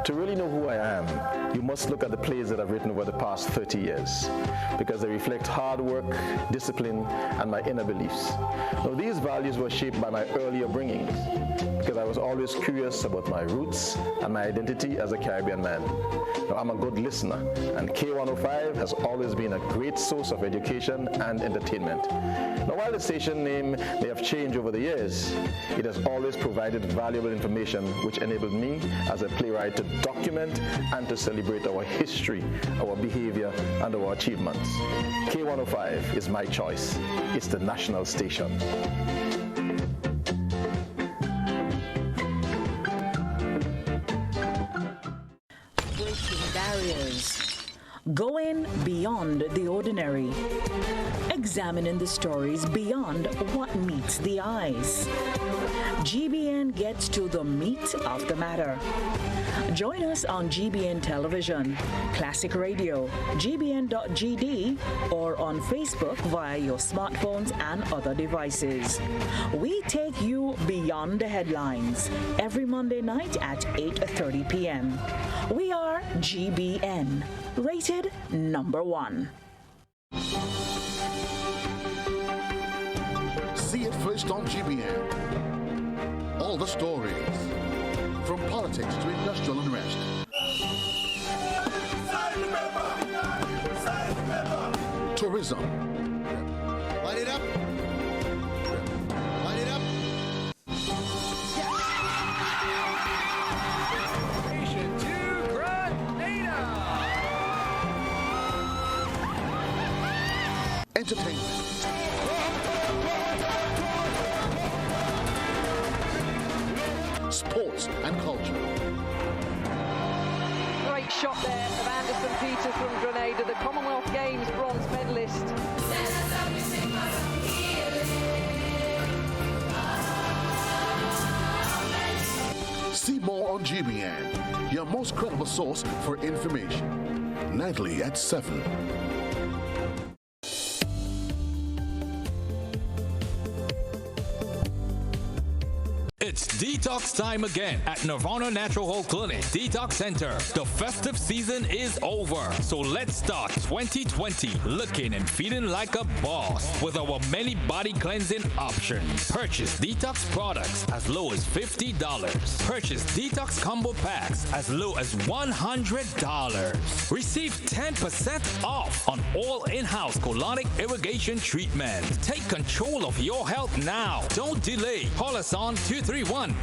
To really know who I am, you must look at the plays that I've written over the past 30 years, because they reflect hard work, discipline, and my inner beliefs. Now, these values were shaped by my earlier bringings, because I was always curious about my roots and my identity as a Caribbean man. Now, I'm a good listener, and K105 has always been a great source of education and entertainment. Now, while the station name may have changed over the years, it has always provided valuable information which enabled me as a playwright to document and to celebrate our history, our behavior, and our achievements. K105 is my choice. It's the national station. Breaking barriers. Going beyond the ordinary. Examining the stories beyond what meets the eyes. GBN gets to the meat of the matter. Join us on GBN Television, Classic Radio, gbn.gd, or on Facebook via your smartphones and other devices. We take you beyond the headlines every Monday night at 8:30 p.m. We are GBN, rated #1. See it first on GBN. All the stories, from politics to industrial unrest. Tourism. Light it up. Light it up. Station to Grenada. Entertainment. married to the Commonwealth Games bronze medalist. See more on GBN, your most credible source for information. Nightly at 7. It's detox time again at Nirvana Natural Health Clinic Detox Center. The festive season is over, so let's start 2020 looking and feeling like a boss with our many body cleansing options. Purchase detox products as low as $50. Purchase detox combo packs as low as $100. Receive 10% off on all in-house colonic irrigation treatments. Take control of your health now. Don't delay. Call us on 231-6642,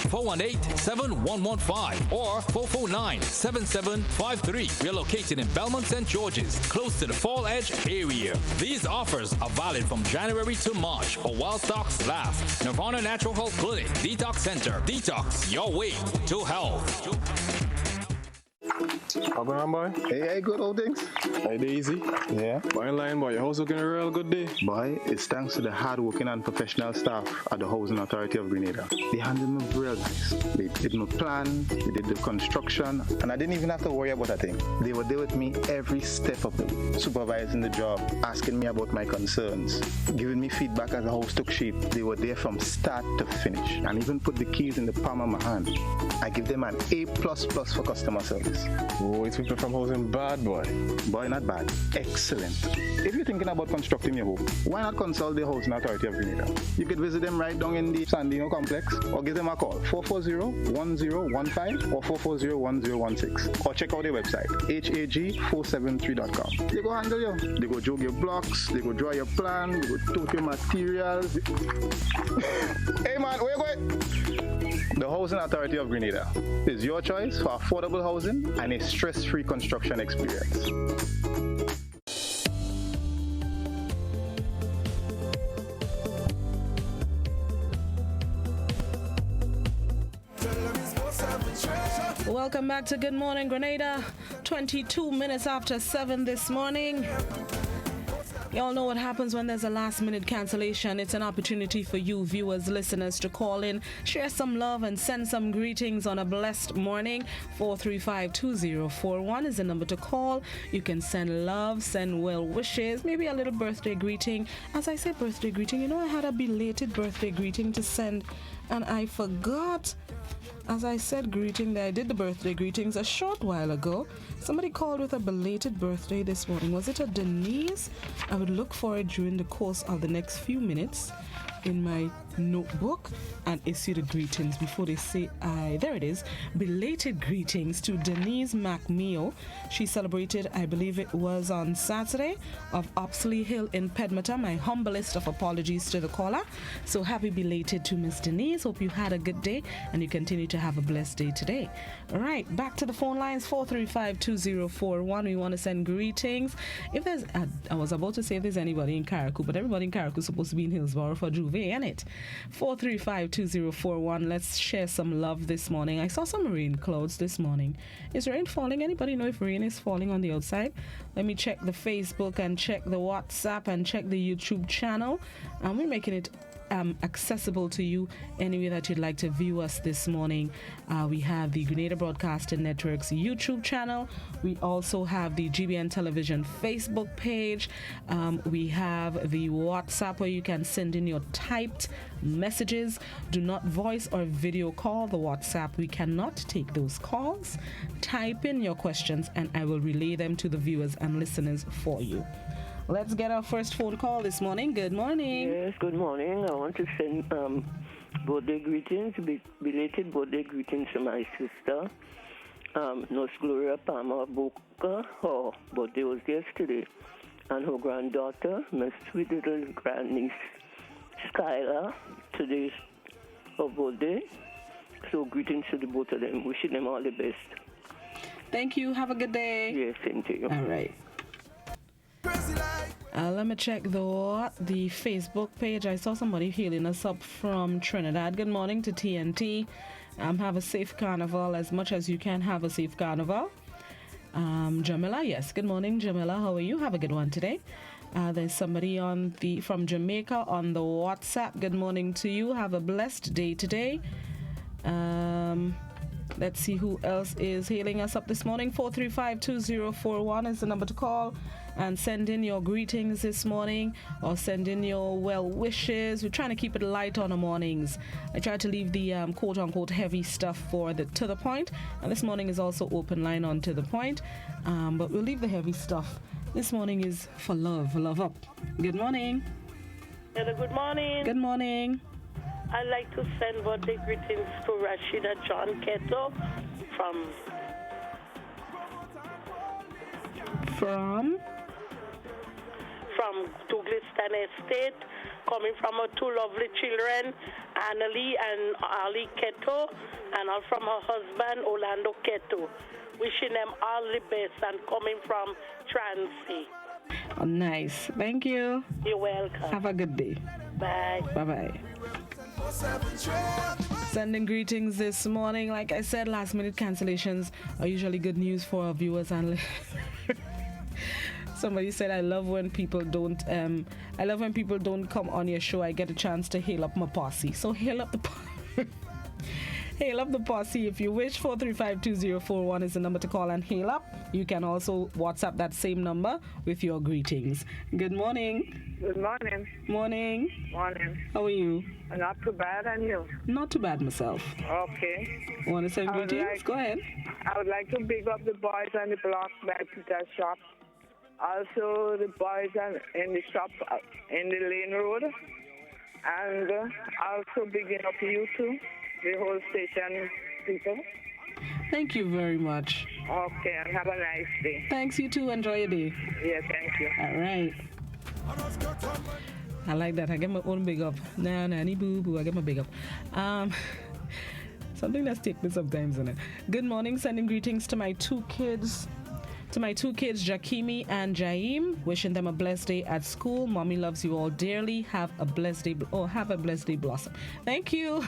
418-7115, or 449-7753. We are located in Belmont St. George's, close to the Fall Edge area. These offers are valid from January to March or while stocks last. Nirvana Natural Health Clinic Detox Center. Detox your way to health. How going on, boy? Hey, good old things. Hey, Daisy. Yeah. Boy, in line, boy. Your house looking a real good day. Boy, it's thanks to the hard-working and professional staff at the Housing Authority of Grenada. They handled me real nice. They did my plan, they did the construction, and I didn't even have to worry about a thing. They were there with me every step of the way, supervising the job, asking me about my concerns, giving me feedback as the house took shape. They were there from start to finish, and even put the keys in the palm of my hand. I give them an A++ for customer service. Oh, it's people from housing bad, boy. Boy, not bad. Excellent. If you're thinking about constructing your home, why not consult the Housing Authority of Grenada? You could visit them right down in the Sandino complex, or give them a call, 440-1015 or 440-1016. Or check out their website, hag473.com. They go handle you. They go jog your blocks, they go draw your plan, they go tote your materials. Hey man, where you going? The Housing Authority of Grenada is your choice for affordable housing and a stress-free construction experience. Welcome back to Good Morning Grenada. 22 minutes after 7 this morning. Y'all know what happens when there's a last-minute cancellation. It's an opportunity for you, viewers, listeners, to call in, share some love, and send some greetings on a blessed morning. 435-2041 is the number to call. You can send love, send well wishes, maybe a little birthday greeting. As I say birthday greeting, you know, I had a belated birthday greeting to send, and I forgot. As I said greeting, that I did the birthday greetings a short while ago. Somebody called with a belated birthday this morning. Was it a Denise? I would look for it during the course of the next few minutes in my notebook and issue the greetings before they say there it is. Belated greetings to Denise McMeo. She celebrated, I believe it was on Saturday, of Opsley Hill in Pedmata. My humblest of apologies to the caller. So happy belated to Miss Denise. Hope you had a good day and you continue to have a blessed day today. All right, back to the phone lines, 435-2041. We want to send greetings. If there's, I was about to say if there's anybody in Carriacou, but everybody in Carriacou is supposed to be in Hillsborough for Juve, ain't it? 435-2041. Let's share some love this morning. I saw some rain clouds this morning. Is rain falling? Anybody know if rain is falling on the outside? Let me check the Facebook and check the WhatsApp and check the YouTube channel. And we're making it accessible to you any way that you'd like to view us this morning. We have the Grenada Broadcasting Network's YouTube channel. We also have the GBN Television Facebook page. We have the WhatsApp where you can send in your typed messages. Do not voice or video call the WhatsApp. We cannot take those calls. Type in your questions and I will relay them to the viewers and listeners for you. Let's get our first phone call this morning. Good morning. Yes, good morning. I want to send birthday greetings, belated birthday greetings to my sister, Nurse Gloria Palmer Boca. Her birthday was yesterday. And her granddaughter, my sweet little grandniece, Skylar. Today's her birthday. So greetings to the both of them. Wishing them all the best. Thank you. Have a good day. Yes, same to you. All right. Let me check the Facebook page. I saw somebody hailing us up from Trinidad. Good morning to TNT. Have a safe carnival as much as you can have a safe carnival. Jamila, yes. Good morning, Jamila. How are you? Have a good one today. There's somebody from Jamaica on the WhatsApp. Good morning to you. Have a blessed day today. Let's see who else is hailing us up this morning. 435-2041 is the number to call and send in your greetings this morning or send in your well wishes. We're trying to keep it light on the mornings. I try to leave the quote unquote heavy stuff for the to the point, and this morning is also open line on to the point, but we'll leave the heavy stuff. This morning is for love up. Good morning. Hello, good morning. Good morning. I'd like to send birthday greetings to Rashida John Keto from Douglaston Estate, coming from her two lovely children, Annalie and Ali Keto, and all from her husband, Orlando Keto. Wishing them all the best and coming from Transy. Oh, nice. Thank you. You're welcome. Have a good day. Bye. Bye-bye. Sending greetings this morning. Like I said, last minute cancellations are usually good news for our viewers and somebody said I love when people don't come on your show. I get a chance to hail up my posse. So hail up the hail up the posse if you wish. 435-2041 is the number to call and hail up. You can also WhatsApp that same number with your greetings. Good morning. Good morning. Morning. Morning. How are you? Not too bad, and you? Not too bad myself. Okay. Want to send greetings? Go ahead. I would like to big up the boys on the block by Peter shop. Also the boys in the shop in the Lane Road. And also bigging up you too, the whole station people. Thank you very much. Okay, and have a nice day. Thanks, you too. Enjoy your day. Yeah, thank you. All right. I like that. I get my own big up. Nah, any boo-boo. I get my big up. Something that's taken sometimes, isn't it? Good morning. Sending greetings to my two kids. Jakimi and Jaim, wishing them a blessed day at school. Mommy loves you all dearly. Have a blessed day. Have a blessed day, Blossom. Thank you.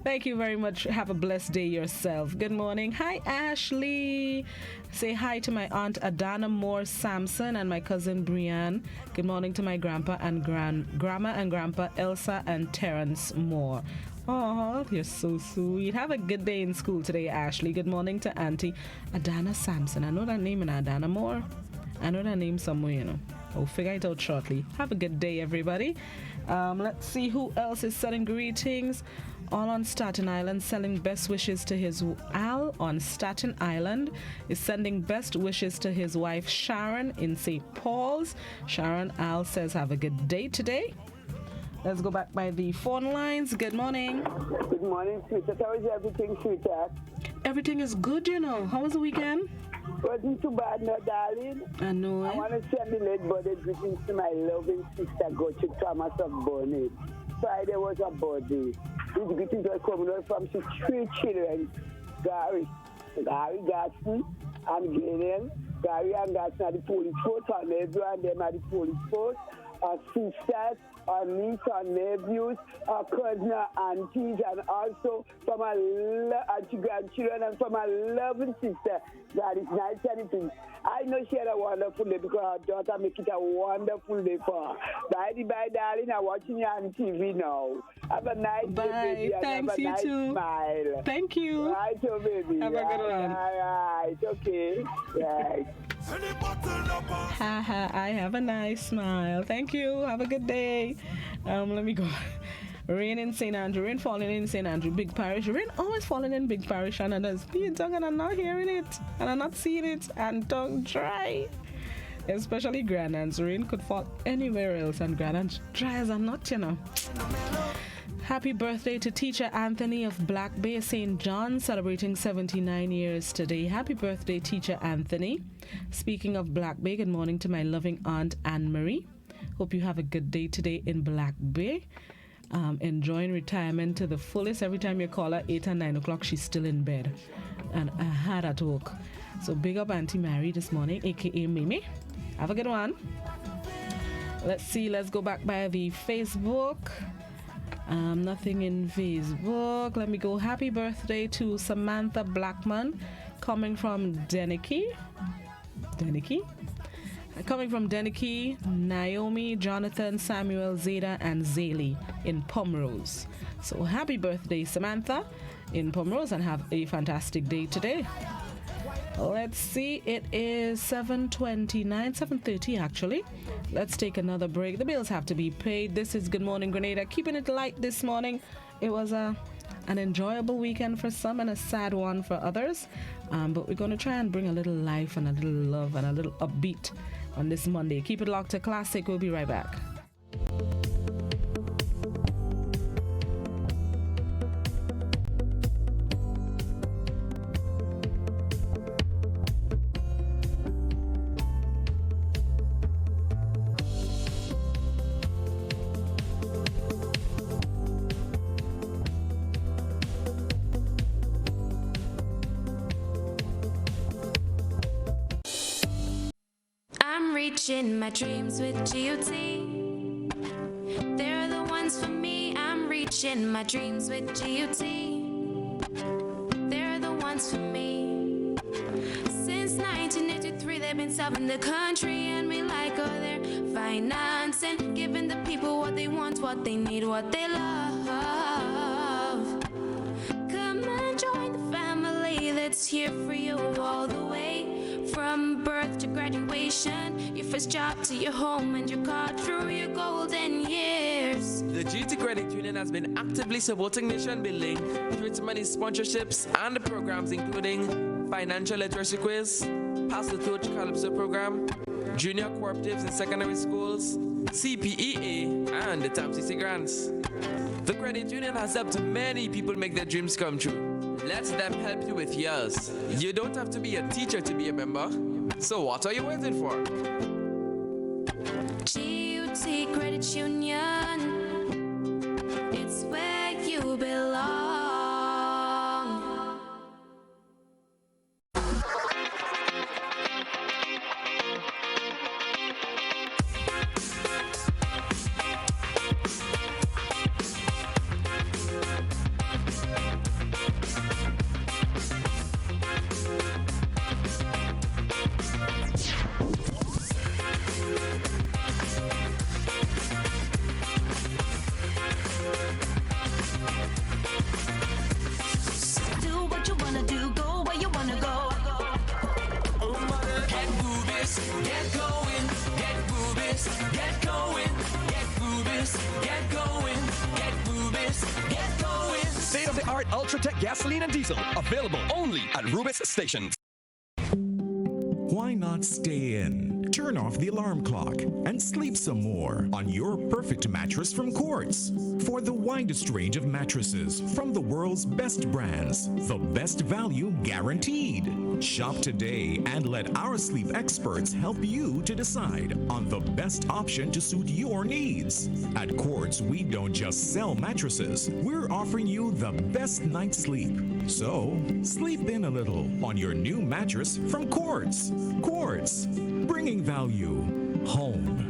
Thank you very much. Have a blessed day yourself. Good morning. Hi, Ashley. Say hi to my aunt Adana Moore Sampson and my cousin Brianne. Good morning to my grandpa and grandma and grandpa Elsa and Terrence Moore. Oh, you're so sweet. Have a good day in school today, Ashley. Good morning to Auntie Adana Sampson. I know that name in Adana Moore. I know that name somewhere, you know. I'll figure it out shortly. Have a good day, everybody. Let's see who else is sending greetings. All on Staten Island, sending best wishes to his Al on Staten Island is sending best wishes to his wife Sharon in St. Paul's. Sharon Al says have a good day today. Let's go back by the phone lines. Good morning. Good morning, sweetheart. How is everything, sweetheart? Everything is good, you know. How was the weekend? Wasn't too bad, no, darling. I know. I want to send the late birthday greetings to my loving sister, Gotcha Thomas of Bonnet. Friday was her birthday. These greetings were coming out from his three children, Gary Gaston, and Glenn. Gary and Gaston are the police force, her nephew and them are the police force. Our sisters, our niece, our nephews, our cousins, our aunties, and also from our grandchildren and from our loving sister, that is nice anything. I know she had a wonderful day because her daughter make it a wonderful day for her. Bye, darling. I'm watching you on TV now. Have a nice day, baby. Thanks, have a you nice too. Smile. Thank you. Right, so baby. Have a good one. Right, okay. Right. Haha, I have a nice smile. Thank you. Have a good day. Let me go. Rain in St. Andrew. Rain falling in St. Andrew. Big parish. Rain always falling in big parish. And others being tongue and I'm not hearing it. And I'm not seeing it. And tongue dry. Especially Grandans. Rain could fall anywhere else. And Grandans dry as a nut, you know. Happy birthday to teacher Anthony of Black Bay, St. John, celebrating 79 years today. Happy birthday, teacher Anthony. Speaking of Black Bay, good morning to my loving aunt Anne-Marie. Hope you have a good day today in Black Bay. Enjoying retirement to the fullest. Every time you call her 8 and 9 o'clock, she's still in bed. And I had a talk. So big up Auntie Mary this morning, a.k.a. Mimi. Have a good one. Let's see. Let's go back by the Facebook. Nothing in Facebook. Let me go. Happy birthday to Samantha Blackman. coming from Deniki. Coming from Deniki, Naomi, Jonathan, Samuel, Zeta, and Zaylee in Pomrose. So happy birthday, Samantha, in Pomrose, and have a fantastic day today. Let's see, it is 7:30 actually. Let's take another break. The bills have to be paid. This is Good Morning Grenada, keeping it light this morning. It was an enjoyable weekend for some and a sad one for others. But we're going to try and bring a little life and a little love and a little upbeat on this Monday. Keep it locked to Classic. We'll be right back. Reaching my dreams with GOT. They're the ones for me. I'm reaching my dreams with GOT. They're the ones for me. Since 1983, they've been serving the country, and we like all their financing, giving the people what they want, what they need, what they love. Come and join the family that's here for you all the way. From birth to graduation, your first job to your home and your car through your golden years. The GT Credit Union has been actively supporting nation building through its many sponsorships and the programs including Financial Literacy Quiz, Pass the Torch Calypso Program, Junior Cooperatives in Secondary Schools, CPEA, and the TAMCC Grants. The Credit Union has helped many people make their dreams come true. Let them help you with yours. You don't have to be a teacher to be a member. So what are you waiting for? GUT Credit Union, it's where you belong. State-of-the-art Ultratech gasoline and diesel, available only at Rubis stations. Why not stay in, turn off the alarm clock, and sleep some more on your perfect mattress from Quartz? For the widest range of mattresses from the world's best brands, the best value guaranteed. Shop today and let our sleep experts help you to decide on the best option to suit your needs. At Quartz, we don't just sell mattresses, we're offering you the best night's sleep. So, sleep in a little on your new mattress from Quartz. Quartz, bringing value home.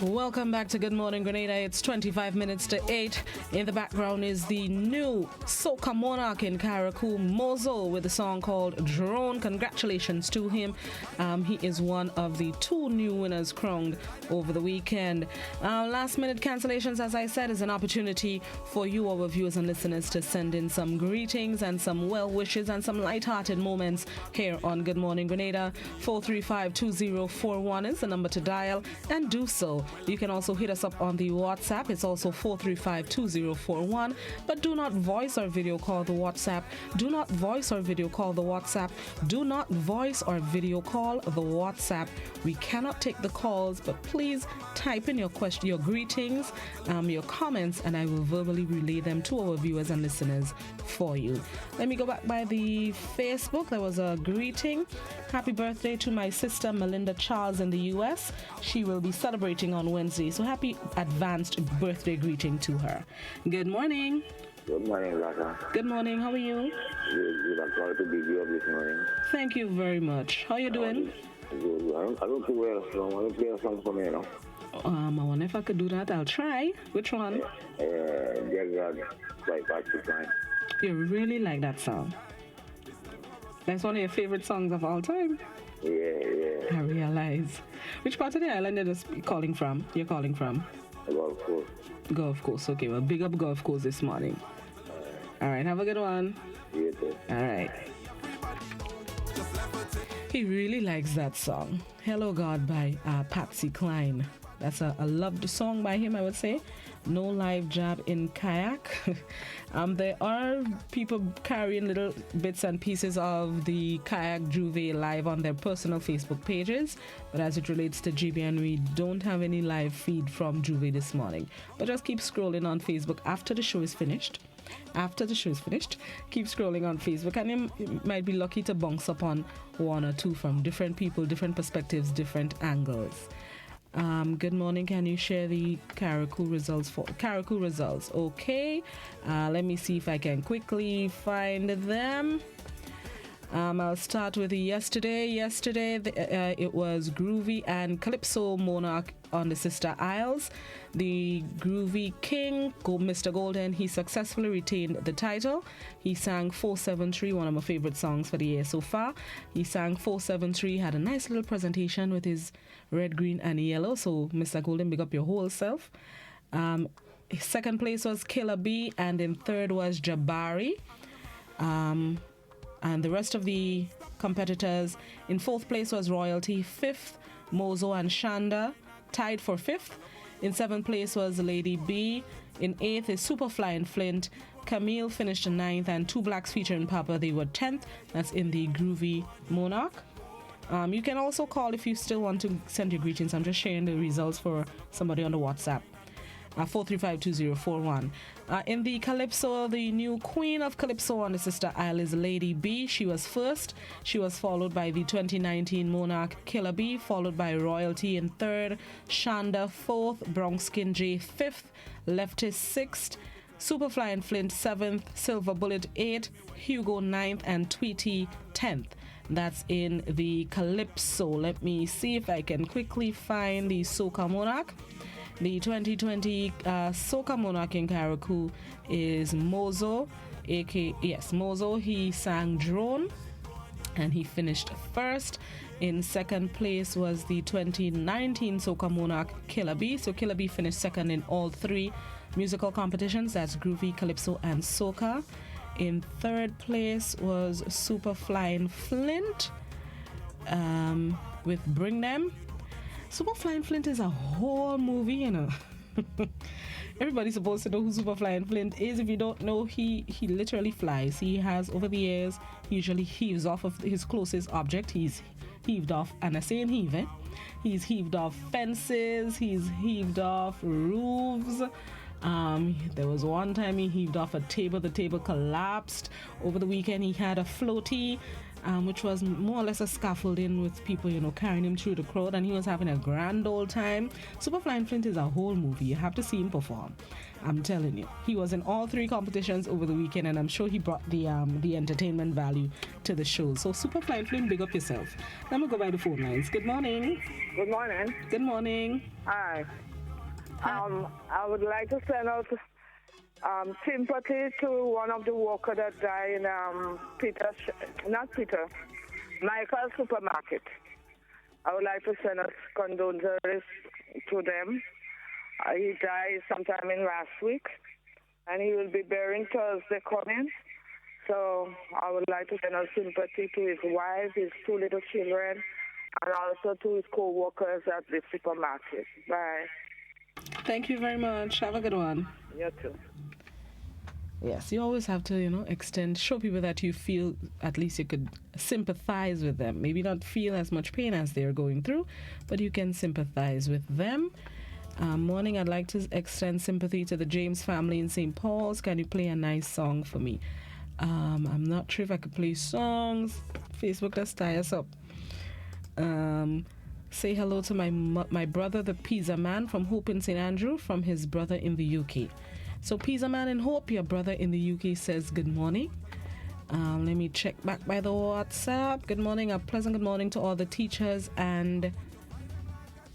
Welcome back to Good Morning Grenada. It's 25 minutes to 8. In the background is the new soca monarch in Carriacou, Mozo, with a song called Drone. Congratulations to him. He is one of the 2 new winners crowned over the weekend. Last minute cancellations, as I said, is an opportunity for you, our viewers and listeners, to send in some greetings and some well wishes and some light-hearted moments here on Good Morning Grenada. 435-2041 is the number to dial, and do so. You can also hit us up on the WhatsApp. It's also 435-2041. But do not voice or video call the WhatsApp. Do not voice or video call the WhatsApp. Do not voice or video call the WhatsApp. We cannot take the calls, but please type in your question, your greetings, your comments, and I will verbally relay them to our viewers and listeners for you. Let me go back by the Facebook. There was a greeting. Happy birthday to my sister Melinda Charles in the U.S. She will be celebrating on Wednesday, so happy advanced birthday greeting to her. Good morning. Good morning, Lata. Good morning. How are you? Good. I'm sorry to be here this morning. Thank you very much. How are you doing? Good. I don't play well song. I don't play a song for me, you know. I wonder if I could do that. I'll try. Which one? Dear God, like Patsy Cline. You really like that song? That's one of your favorite songs of all time? Yeah. I realize. Which part of the island you're calling from? Gulf Coast. Gulf Coast. Okay, well, big up Gulf Coast this morning. All right, have a good one. You too. All right. He really likes that song. Hello God by Patsy Cline. That's a loved song by him, I would say. No live jab in kayak. There are people carrying little bits and pieces of the kayak Juve live on their personal Facebook pages. But as it relates to GBN, we don't have any live feed from Juve this morning. But just keep scrolling on Facebook after the show is finished. Keep scrolling on Facebook, and you might be lucky to bounce upon one or two from different people, different perspectives, different angles. Good morning. Can you share the Carriacou results? Okay. Let me see if I can quickly find them. I'll start with yesterday. Yesterday, it was Groovy and Calypso Monarch on the Sister Isles. The Groovy King, Mr. Golden, he successfully retained the title. He sang 473, one of my favorite songs for the year so far. He sang 473, had a nice little presentation with his red, green, and yellow. So, Mr. Golden, big up your whole self. Second place was Killer B, and in third was Jabari. And the rest of the competitors, in fourth place was Royalty, fifth, Mozo and Shanda, tied for fifth. In seventh place was Lady B. In eighth is Superfly and Flint. Camille finished in ninth, and Two Blacks featuring Papa, they were 10th. That's in the Groovy Monarch. You can also call if you still want to send your greetings. I'm just sharing the results for somebody on the WhatsApp. 435-2041. In the Calypso, the new queen of Calypso on the Sister Isle is Lady B. She was first. She was followed by the 2019 Monarch Killer B, followed by Royalty in third, Shanda fourth, Bronxkin J fifth, Leftist sixth, Superfly and Flint seventh, Silver Bullet eighth, Hugo ninth, and Tweety 10th. That's in the Calypso. Let me see if I can quickly find the Soca Monarch. The 2020 Soca Monarch in Carriacou is Mozo, Mozo. He sang Drone, and he finished first. In second place was the 2019 Soca Monarch Killer B. So Killer B finished second in all three musical competitions. That's Groovy, Calypso, and Soca. In third place was Superfly and Flint with Bring Them. Superfly and Flint is a whole movie, you know. Everybody's supposed to know who Superfly and Flint is. If you don't know, he literally flies. He has, over the years, usually heaves off of his closest object. He's heaved off, and I say in heave, he's heaved off fences, he's heaved off roofs. There was one time he heaved off a table, the table collapsed. Over the weekend he had a floaty, which was more or less a scaffolding with people, carrying him through the crowd, and he was having a grand old time. Superflying Flint is a whole movie. You have to see him perform. I'm telling you. He was in all 3 competitions over the weekend, and I'm sure he brought the entertainment value to the show. So Superflying Flint, big up yourself. Let me go by the phone lines. Good morning. Good morning. Good morning. Hi. I would like to send out sympathy to one of the workers that died in Michael's supermarket. I would like to send us condolences to them. He died sometime in last week, and he will be buried Thursday coming. So I would like to send out sympathy to his wife, his 2 little children, and also to his co-workers at the supermarket. Bye. Thank you very much. Have a good one. You too. Yes, you always have to, show people that you feel, at least you could sympathize with them. Maybe not feel as much pain as they're going through, but you can sympathize with them. Morning, I'd like to extend sympathy to the James family in St. Paul's. Can you play a nice song for me? I'm not sure if I could play songs. Facebook does tie us up. Say hello to my brother, the Pizza Man from Hope in St. Andrew, from his brother in the UK. So Pizza Man in Hope, your brother in the UK says good morning. Let me check back by the WhatsApp. Good morning, a pleasant good morning to all the teachers and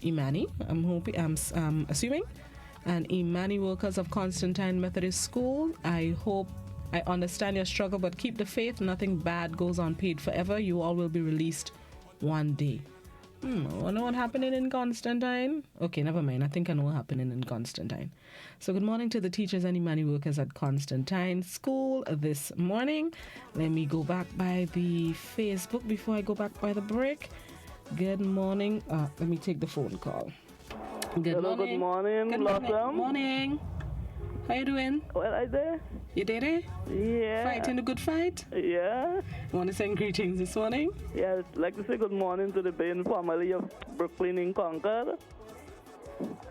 Imani, I'm assuming, and Imani workers of Constantine Methodist School. I hope I understand your struggle, but keep the faith. Nothing bad goes unpaid forever. You all will be released one day. I know what happening in Constantine. Okay, never mind. I think I know what happening in Constantine. So good morning to the teachers and Imani workers at Constantine School this morning. Let me go back by the Facebook before I go back by the break. Good morning. Let me take the phone call. Hello, good morning, Blossom. Good morning. How you doing? Well, I did. You did it? Yeah. Fighting a good fight? Yeah. Want to send greetings this morning? Yeah, I'd like to say good morning to the Bain family of Brooklyn in Concord,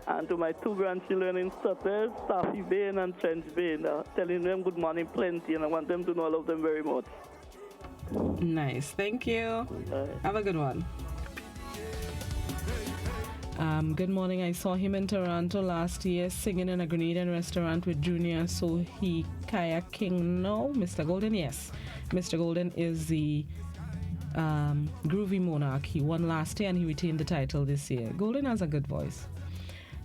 and to my 2 grandchildren in Sutter, Staffy Bain and Trench Bain. Telling them good morning plenty, and I want them to know I love them very much. Nice. Thank you. Have a good one. Good morning. I saw him in Toronto last year singing in a Grenadian restaurant with Junior, so he kayaking now. Mr. Golden, yes. Mr. Golden is the Groovy Monarch. He won last year and he retained the title this year. Golden has a good voice.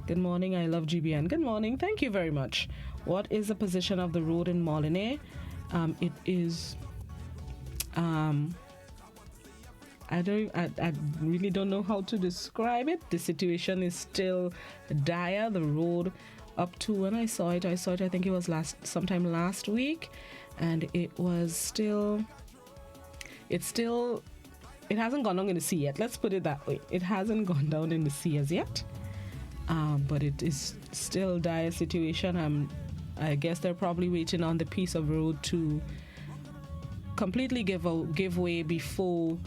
Good morning. I love GBN. Good morning. Thank you very much. What is the position of the road in Molineux? It is... I really don't know how to describe it. The situation is still dire. The road up to when I saw it, I think it was sometime last week, and it hasn't gone down in the sea yet. Let's put it that way. It hasn't gone down in the sea as yet. But it is still dire situation. I guess they're probably waiting on the piece of road to completely give way before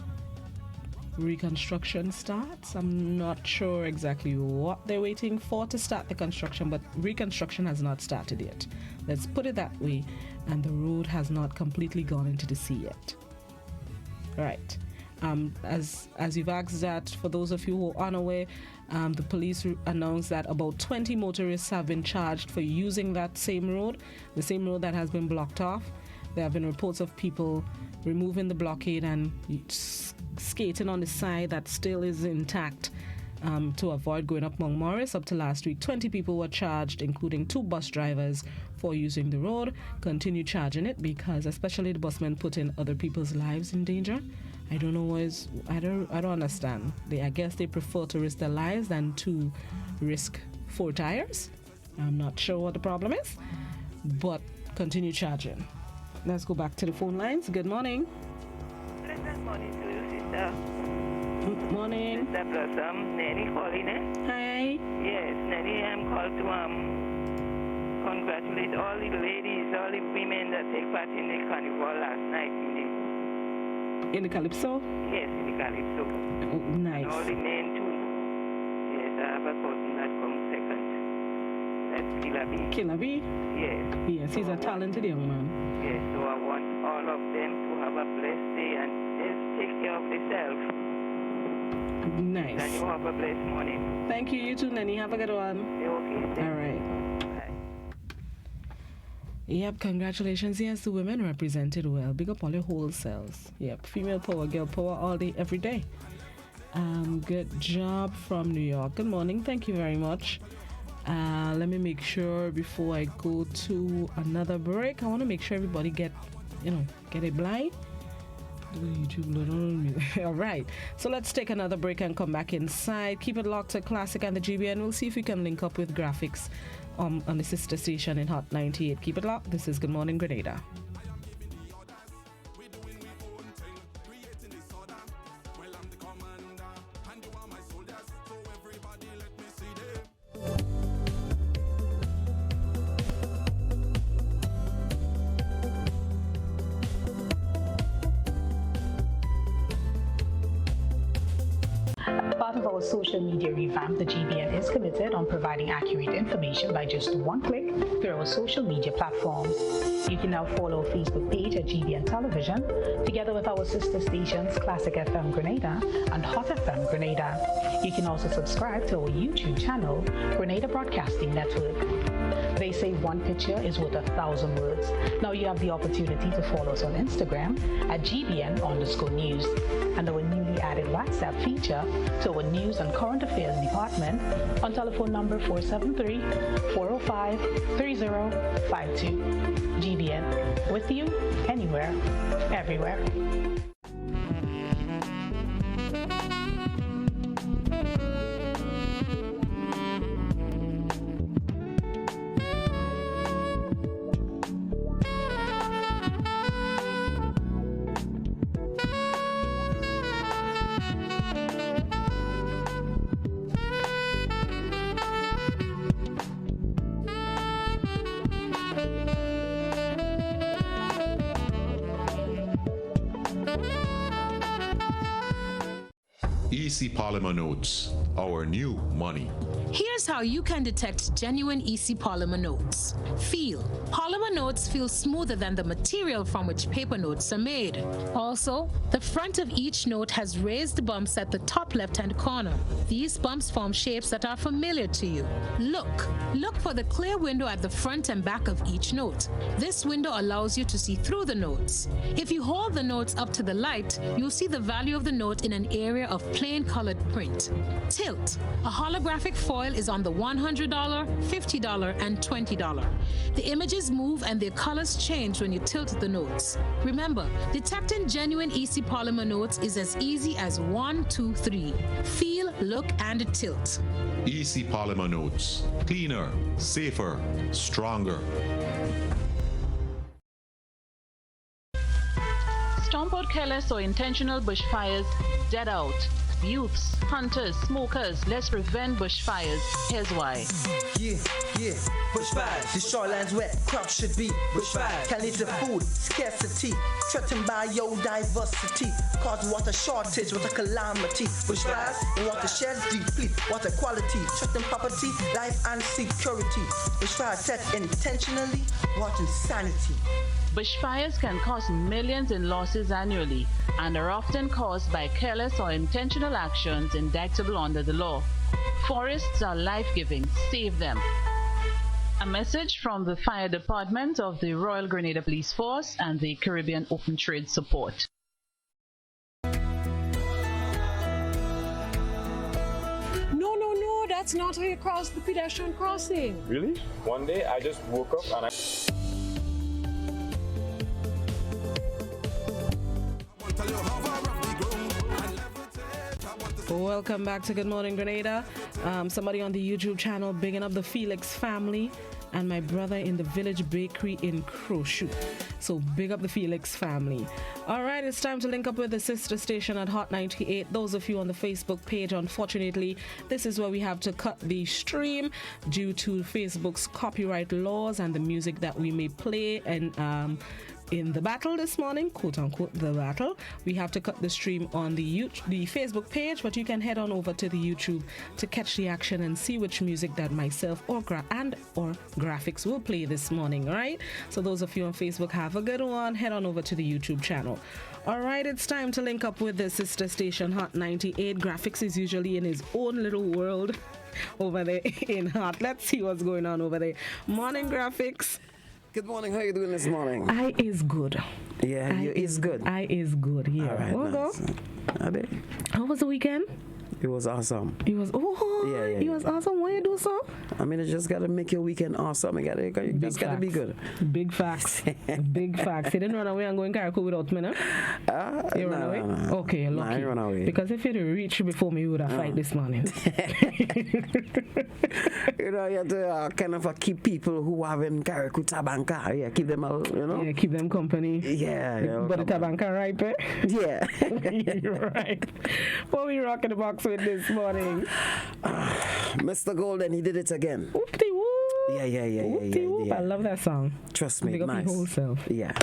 reconstruction starts. I'm not sure exactly what they're waiting for to start the construction, but reconstruction has not started yet. Let's put it that way. And the road has not completely gone into the sea yet. Right. As you've asked that, for those of you who are unaware, the police announced that about 20 motorists have been charged for using that same road, the same road that has been blocked off. There have been reports of people removing the blockade and skating on the side that still is intact to avoid going up Mount Morris. Up to last week, 20 people were charged, including 2 bus drivers, for using the road. Continue charging it because especially the busmen putting other people's lives in danger. I don't know I don't understand. I guess they prefer to risk their lives than to risk 4 tires. I'm not sure what the problem is, but continue charging. Let's go back to the phone lines. Good morning. Pleasant morning to you, sister. Good morning. Sister Blossom, Nanny calling, Hi. Yes, Nanny, I'm called to congratulate all the ladies, all the women that take part in the carnival last night in the Calypso? Yes, in the Calypso. Oh, nice. And all the men too. Yes, I have a cousin that comes second. That's Kilabi. Kilabi? Yes. Yes, he's a talented young man. Yes, so I want all of them to have a blessed day, and there's care of yourself. Nice. And you have a blessed morning. Thank you. You too, Nanny. Have a good one. Okay. All right. Yep, congratulations. Yes, the women represented well. Big up all your whole selves. Yep, female power, girl power all day, every day. Good job from New York. Good morning. Thank you very much. Let me make sure before I go to another break, I want to make sure everybody get a blind. All right, so let's take another break and come back inside. Keep it locked to Classic and the GBN. We'll see if we can link up with graphics on the sister station in Hot 98. Keep it locked. This is Good Morning Grenada. Part of our social media revamp, the GBN is committed on providing accurate information by just one click through our social media platforms. You can now follow our Facebook page at GBN Television, together with our sister stations Classic FM Grenada and Hot FM Grenada. You can also subscribe to our YouTube channel, Grenada Broadcasting Network. They say one picture is worth 1,000 words. Now you have the opportunity to follow us on Instagram at GBN_news and our newly added WhatsApp feature to our news and current affairs department on telephone number 473-405-3052. GBN, with you, anywhere, everywhere. EC Polymer Notes, our new money. Here's how you can detect genuine EC polymer notes. Feel. Polymer notes feel smoother than the material from which paper notes are made. Also, the front of each note has raised bumps at the top left-hand corner. These bumps form shapes that are familiar to you. Look for the clear window at the front and back of each note. This window allows you to see through the notes. If you hold the notes up to the light, you'll see the value of the note in an area of plain colored print. Tilt. A holographic foil is on the $100, $50, and $20. The images move and their colors change when you tilt the notes. Remember, detecting genuine EC polymer notes is as easy as 1, 2, 3. Feel, look, and tilt. EC Polymer Notes. Cleaner, safer, stronger. Stomp out careless or intentional bushfires, dead out. Youths, hunters, smokers, let's prevent bushfires. Here's why. Yeah, bushfires. The shoreline's wet, crops should be bushfires. Can't eat the food, scarcity, threatened biodiversity, cause water shortage, water calamity. Bushfires, and watersheds deplete, water quality, threaten property, life and security. Bushfires set intentionally, water insanity. Bushfires can cost millions in losses annually and are often caused by careless or intentional actions indictable under the law. Forests are life-giving. Save them. A message from the Fire Department of the Royal Grenada Police Force and the Caribbean Open Trade Support. No, that's not how you cross the pedestrian crossing. Really? One day I just woke up and Welcome back to Good Morning Grenada. Somebody on the YouTube channel bigging up the Felix family and my brother in the Village Bakery in Crowshoe. So big up the Felix family. All right, it's time to link up with the sister station at Hot 98. Those of you on the Facebook page, unfortunately, this is where we have to cut the stream due to Facebook's copyright laws and the music that we may play and in the battle this morning, quote unquote the battle. We have to cut the stream on the Facebook page, but you can head on over to the YouTube to catch the action and see which music that myself or graphics will play this morning, right? So those of you on Facebook, have a good one. Head on over to the YouTube channel. All right, it's time to link up with the sister station Hot 98. Graphics is usually in his own little world over there in Hot. Let's see what's going on over there. Morning, Graphics. Good morning. How you doing this morning? I is good. Yeah, you is good. I is good. Yeah. All right, nice. How was the weekend? It was awesome. It was it was awesome. Why you do so? I mean, you just gotta make your weekend awesome. You just gotta be good. Big facts. Big facts. You didn't run away and go in Carriacou without me, no? You ran away? No. Okay, you're lucky. I ran away. Because if you'd reached before me, you would have fight this morning. You know, you have to kind of keep people who have in Carriacou Tabanca. Yeah, keep them out, you know? Yeah, keep them company. Yeah. But the Tabanca ripe, eh? Yeah. You're right. What we rocking the box with this morning? Mr. Golden, he did it again. Whoop-de-whoop. Yeah. I love that song. Trust me, Big up nice. your whole self. Yeah.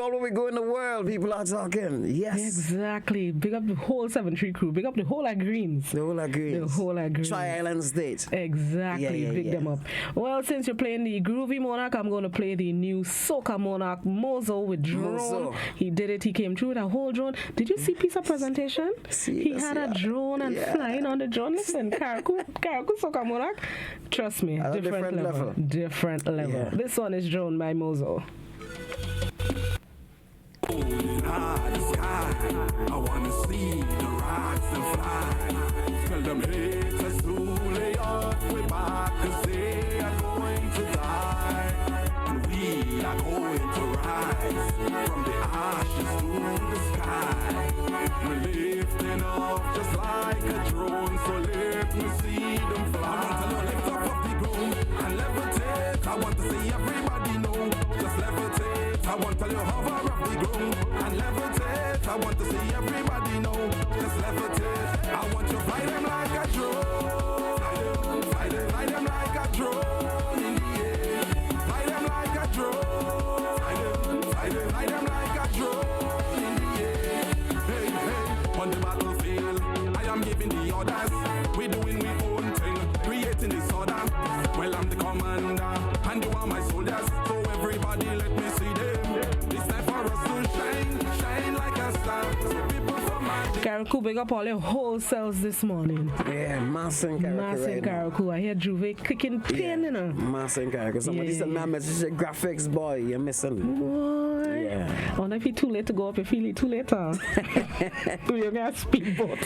All the way go in the world, people are talking. Yes. Exactly. Big up the whole 7-3 crew. Big up the whole Greens. The whole Greens. Tri-Island State. Exactly. Big them up. Well, since you're playing the Groovy Monarch, I'm going to play the new Soca Monarch, Mozo with drone. He did it. He came through with a whole drone. Did you see piece of presentation? He had a drone and flying on the drone. Listen, Carriacou Soca Monarch. Trust me, different level. Different level. Yeah. This one is drone by Mozo. I wanna see the rocks and fly. Tell them haters to lay off. We're back 'cause they are going to die. And we are going to rise from the ashes to the sky. We're lifting up just like a drone. So let me see them fly. I want to lift up off the ground and levitate. I want to see everybody know. Just levitate. I want to hover off the ground and levitate. I want to see everybody know. Just levitate. I want to fly them like a drone. Fly them like a drone in the air. Fly them like a drone. Fly them like a drone in the air. Hey, on the battlefield, I am giving the orders. We're doing my own thing, creating disorder. Well, I'm the commander, and you are my soldiers. So everybody, let me see them. It's time for us to shine like a star. So people from my Carriacou, big up all your wholesales this morning. Yeah, Mass in Carriacou. I hear Juve clicking pin, you know. Mass in Carriacou. Somebody sent me a message, graphics boy, you're missing. What? Yeah. I wonder if it's too late to go up, you feel it too late, huh? You're going to speedboat.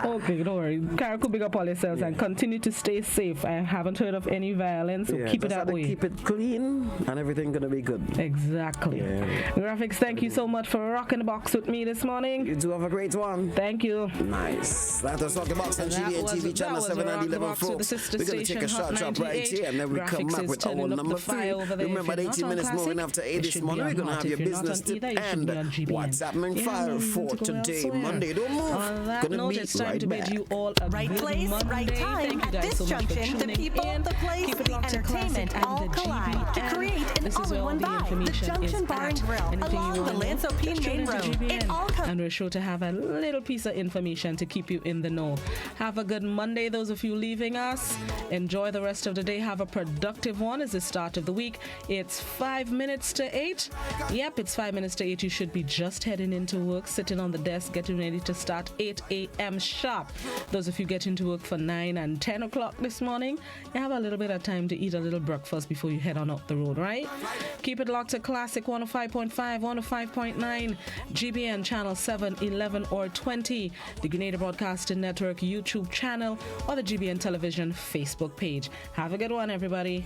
Okay, don't worry. Carriacou, big up all yourselves and continue to stay safe. I haven't heard of any violence, so keep it that way. Keep it clean and everything's going to be good. Exactly. Yeah. Graphics, thank you so much for rocking the box with me this morning. You do have a great one. Thank you. Nice. That was Rock the Box on GBN TV channel 7 and 11, folks. We're going to take a short drop right here and then we come back with our number 3. Remember, 18 minutes more. 10 after 8 It this should morning. be We're on going to hot. have If your you're not business on either, tip you should and be on GBN. what's happening fire for to go today, elsewhere. Monday. Don't move. On that Gonna note, be it's time right to back. bid you all a Right good place, Monday. right time. Thank you At guys this so much for junction, the tuning people, in. the place, Keep it the locked to entertainment Classic all and the collide GBN. to create an This is where all all-in-one the vibe. The information Junction is Bar and at. Grill Anything along you the want to know, Lansopine just tune Main into Road. GBN. It all comes. And we're sure to have a little piece of information to keep you in the know. Have a good Monday, those of you leaving us. Enjoy the rest of the day. Have a productive one. It's the start of the week. It's 5 minutes to 8. Yep, it's 5 minutes to 8. You should be just heading into work, sitting on the desk, getting ready to start 8 a.m. sharp. Those of you getting to work for 9 and 10 o'clock this morning, you have a little bit of time to eat a little breakfast before you head on up the road, right? Keep it locked to Classic 105.5, 105.9, GBN channel 7, 11, or 20, the Grenada Broadcasting Network YouTube channel, or the GBN Television Facebook page. Have a good one, everybody.